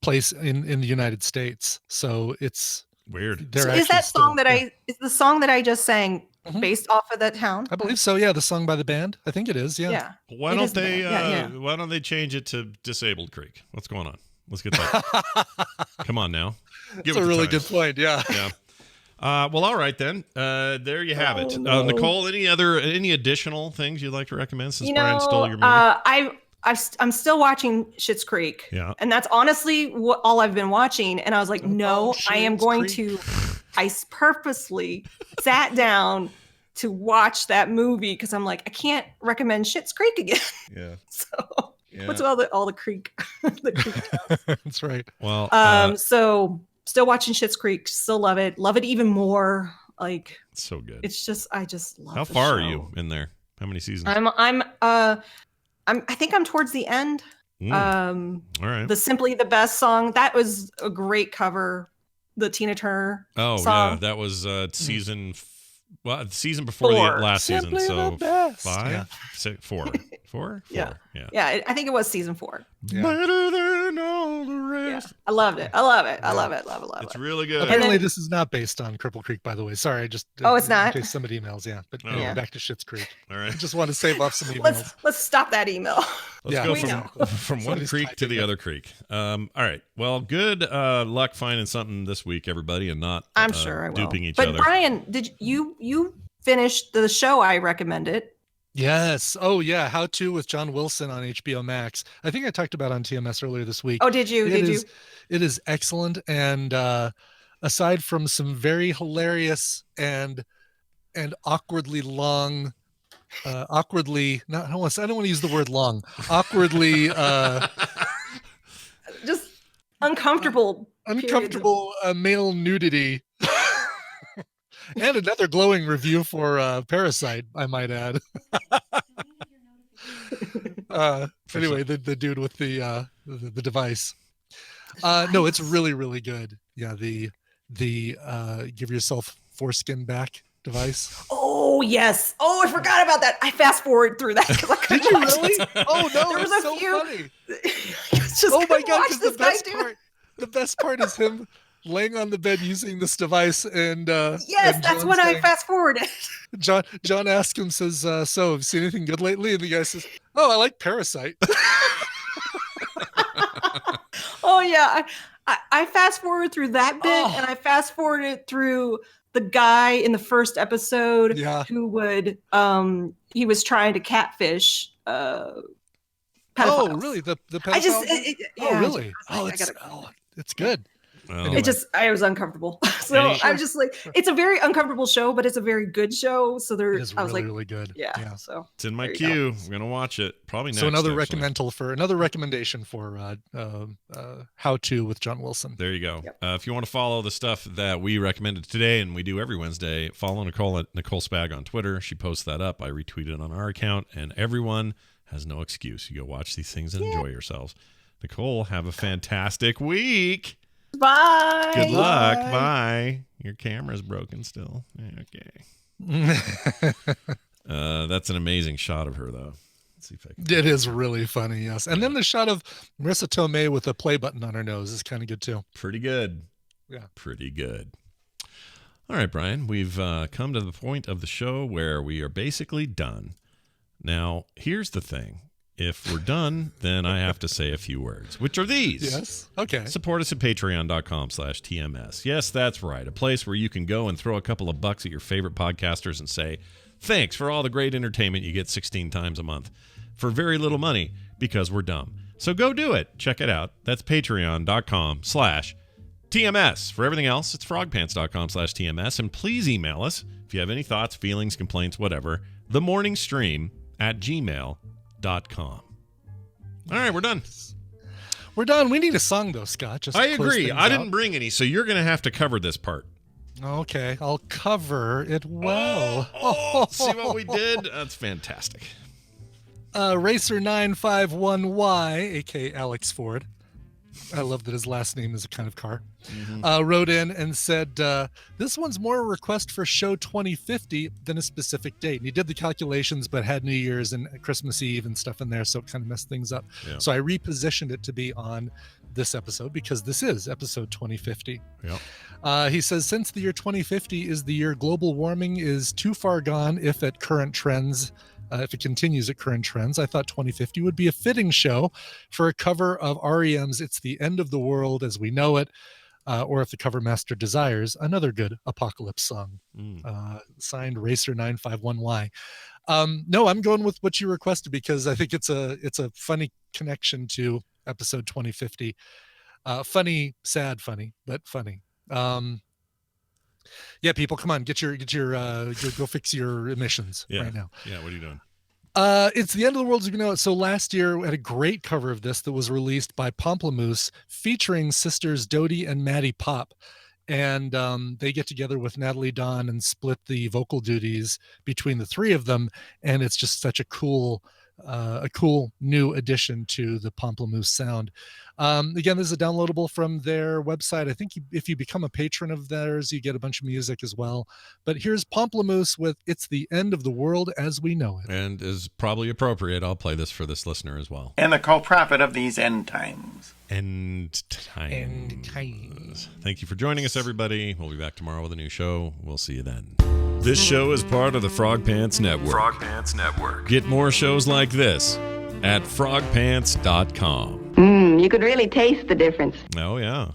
Speaker 5: place in the United States. So it's
Speaker 1: weird.
Speaker 11: So is that song is the song that I just sang based off of that town?
Speaker 5: I believe so. Yeah, the song by the band. I think it is. Yeah.
Speaker 11: Yeah.
Speaker 1: Why don't they? Why don't they change it to Disabled Creek? What's going on? Let's get that. Come on now.
Speaker 5: That's a really good point. Yeah.
Speaker 1: Yeah. Well, all right then. There you have it. Nicole, any additional things you'd like to recommend since Brian stole your movie?
Speaker 11: I'm still watching Schitt's Creek.
Speaker 1: Yeah.
Speaker 11: And that's honestly all I've been watching. And I was like, no, I am going to. I purposely sat down to watch that movie because I'm like, I can't recommend Schitt's Creek again.
Speaker 1: Yeah.
Speaker 11: So what's all the creek? The creek towns.
Speaker 5: That's right.
Speaker 1: Well,
Speaker 11: so still watching Schitt's Creek. Still love it. Love it even more. Like
Speaker 1: it's so good.
Speaker 11: It's just I just love.
Speaker 1: How far are you in there? How many seasons?
Speaker 11: I think I'm towards the end.
Speaker 1: All right.
Speaker 11: The Simply the Best song, that was a great cover. The Tina Turner song.
Speaker 1: Yeah, that was season the season before the last
Speaker 11: Simply
Speaker 1: season. So
Speaker 11: the
Speaker 1: 5, 6, 4.
Speaker 11: Yeah. I think it was season 4.
Speaker 5: Yeah.
Speaker 1: Better than all the rest.
Speaker 11: Yeah. I loved it. I love it. Love it.
Speaker 1: It's really good.
Speaker 5: Apparently, this is not based on Cripple Creek, by the way. Sorry, I just
Speaker 11: it's not.
Speaker 5: In case somebody emails, but back to Schitt's Creek.
Speaker 1: All right.
Speaker 5: I just want to save off some emails.
Speaker 11: Let's stop that email.
Speaker 1: Let's go from one creek to the other creek. All right. Well, good luck finding something this week, everybody, and not
Speaker 11: I'm sure I will.
Speaker 1: duping each other.
Speaker 11: But Brian, did you finish the show I recommended?
Speaker 5: Yes. Oh, yeah. How To with John Wilson on HBO Max. I think I talked about on TMS earlier this week.
Speaker 11: Oh, did you?
Speaker 5: It is excellent. And aside from some very hilarious and awkwardly long, I don't want to use the word long, awkwardly,
Speaker 11: just uncomfortable
Speaker 5: male nudity. And another glowing review for Parasite, I might add. Anyway, the dude with the device. No, it's really, really good. Yeah, the give yourself foreskin back device.
Speaker 11: Oh yes. Oh, I forgot about that. I fast forward through that because I couldn't.
Speaker 5: Did you
Speaker 11: watch
Speaker 5: really?
Speaker 11: it.
Speaker 5: Oh no,
Speaker 11: there was
Speaker 5: it's
Speaker 11: a
Speaker 5: so
Speaker 11: few.
Speaker 5: funny.
Speaker 11: Oh
Speaker 5: my god! The best part is him laying on the bed using this device, and
Speaker 11: yes,
Speaker 5: and
Speaker 11: that's
Speaker 5: John
Speaker 11: when
Speaker 5: saying,
Speaker 11: I fast forwarded.
Speaker 5: John asks him, says, "So, have you seen anything good lately?" And the guy says, "Oh, I like Parasite."
Speaker 11: Oh yeah, I fast forwarded through that bit, and I fast forwarded through the guy in the first episode who would he was trying to catfish pedophiles.
Speaker 5: Oh, really? The pedophiles? Really? It's good.
Speaker 11: Anyway. I was uncomfortable. So I was just like, it's a very uncomfortable show, but it's a very good show. So I was like,
Speaker 5: really good.
Speaker 11: Yeah. So
Speaker 1: it's in my queue. I'm gonna watch it probably next.
Speaker 5: So another recommendation for How To with John Wilson.
Speaker 1: There you go.
Speaker 11: Yep.
Speaker 1: If you want to follow the stuff that we recommended today, and we do every Wednesday, follow Nicole at Nicole Spag on Twitter. She posts that up. I retweet it on our account, and everyone has no excuse. You go watch these things and enjoy yourselves. Nicole, have a fantastic week.
Speaker 11: Bye.
Speaker 1: Good luck. Bye. Your camera's broken still. Okay. That's an amazing shot of her, though. Let's see if I can.
Speaker 5: It is really funny, yes. And then the shot of Marissa Tomei with a play button on her nose is kind of good, too.
Speaker 1: Pretty good.
Speaker 5: Yeah.
Speaker 1: Pretty good. All right, Brian. We've come to the point of the show where we are basically done. Now, here's the thing. If we're done, then I have to say a few words, which are these.
Speaker 5: Yes. Okay.
Speaker 1: Support us at patreon.com/TMS. Yes, that's right. A place where you can go and throw a couple of bucks at your favorite podcasters and say, thanks for all the great entertainment you get 16 times a month for very little money because we're dumb. So go do it. Check it out. That's patreon.com/TMS. TMS. For everything else, it's frogpants.com/TMS. And please email us if you have any thoughts, feelings, complaints, whatever. themorningstream@gmail.com. All right, we're done.
Speaker 5: We're done. We need a song, though, Scott. Just
Speaker 1: I
Speaker 5: to close
Speaker 1: agree.
Speaker 5: things
Speaker 1: I
Speaker 5: out.
Speaker 1: didn't bring any, so you're going to have to cover this part.
Speaker 5: Okay, I'll cover it well.
Speaker 1: See what we did? That's fantastic.
Speaker 5: Racer951Y, aka Alex Ford. I love that his last name is a kind of car. Wrote in and said, this one's more a request for show 2050 than a specific date. And he did the calculations, but had New Year's and Christmas Eve and stuff in there, so it kind of messed things up.
Speaker 1: Yeah.
Speaker 5: So I repositioned it to be on this episode because this is episode 2050.
Speaker 1: Yep.
Speaker 5: He says, since the year 2050 is the year global warming is too far gone if at current trends, if it continues at current trends, I thought 2050 would be a fitting show for a cover of REM's It's the End of the World as We Know It, or if the cover master desires, another good apocalypse song. Signed Racer951Y. No, I'm going with what you requested because I think it's a funny connection to episode 2050. Funny, sad, funny, but funny. Yeah, people, come on, get your go fix your emissions right now.
Speaker 1: Yeah, what are you doing?
Speaker 5: It's the End of the World as we know it. So last year we had a great cover of this that was released by Pomplamoose featuring sisters Dodie and Maddie Pop. And they get together with Natalie Dawn and split the vocal duties between the three of them. And it's just such a cool new addition to the Pomplamoose sound. Again, this is downloadable from their website. I think if you become a patron of theirs, you get a bunch of music as well. But here's Pomplamoose with It's the End of the World as We Know It.
Speaker 1: And is probably appropriate. I'll play this for this listener as well.
Speaker 15: And the co-prophet of these end times.
Speaker 1: End times. Thank you for joining us, everybody. We'll be back tomorrow with a new show. We'll see you then. This show is part of the Frog Pants Network.
Speaker 16: Frog Pants Network.
Speaker 1: Get more shows like this at frogpants.com.
Speaker 8: You could really taste the difference.
Speaker 1: Oh, yeah.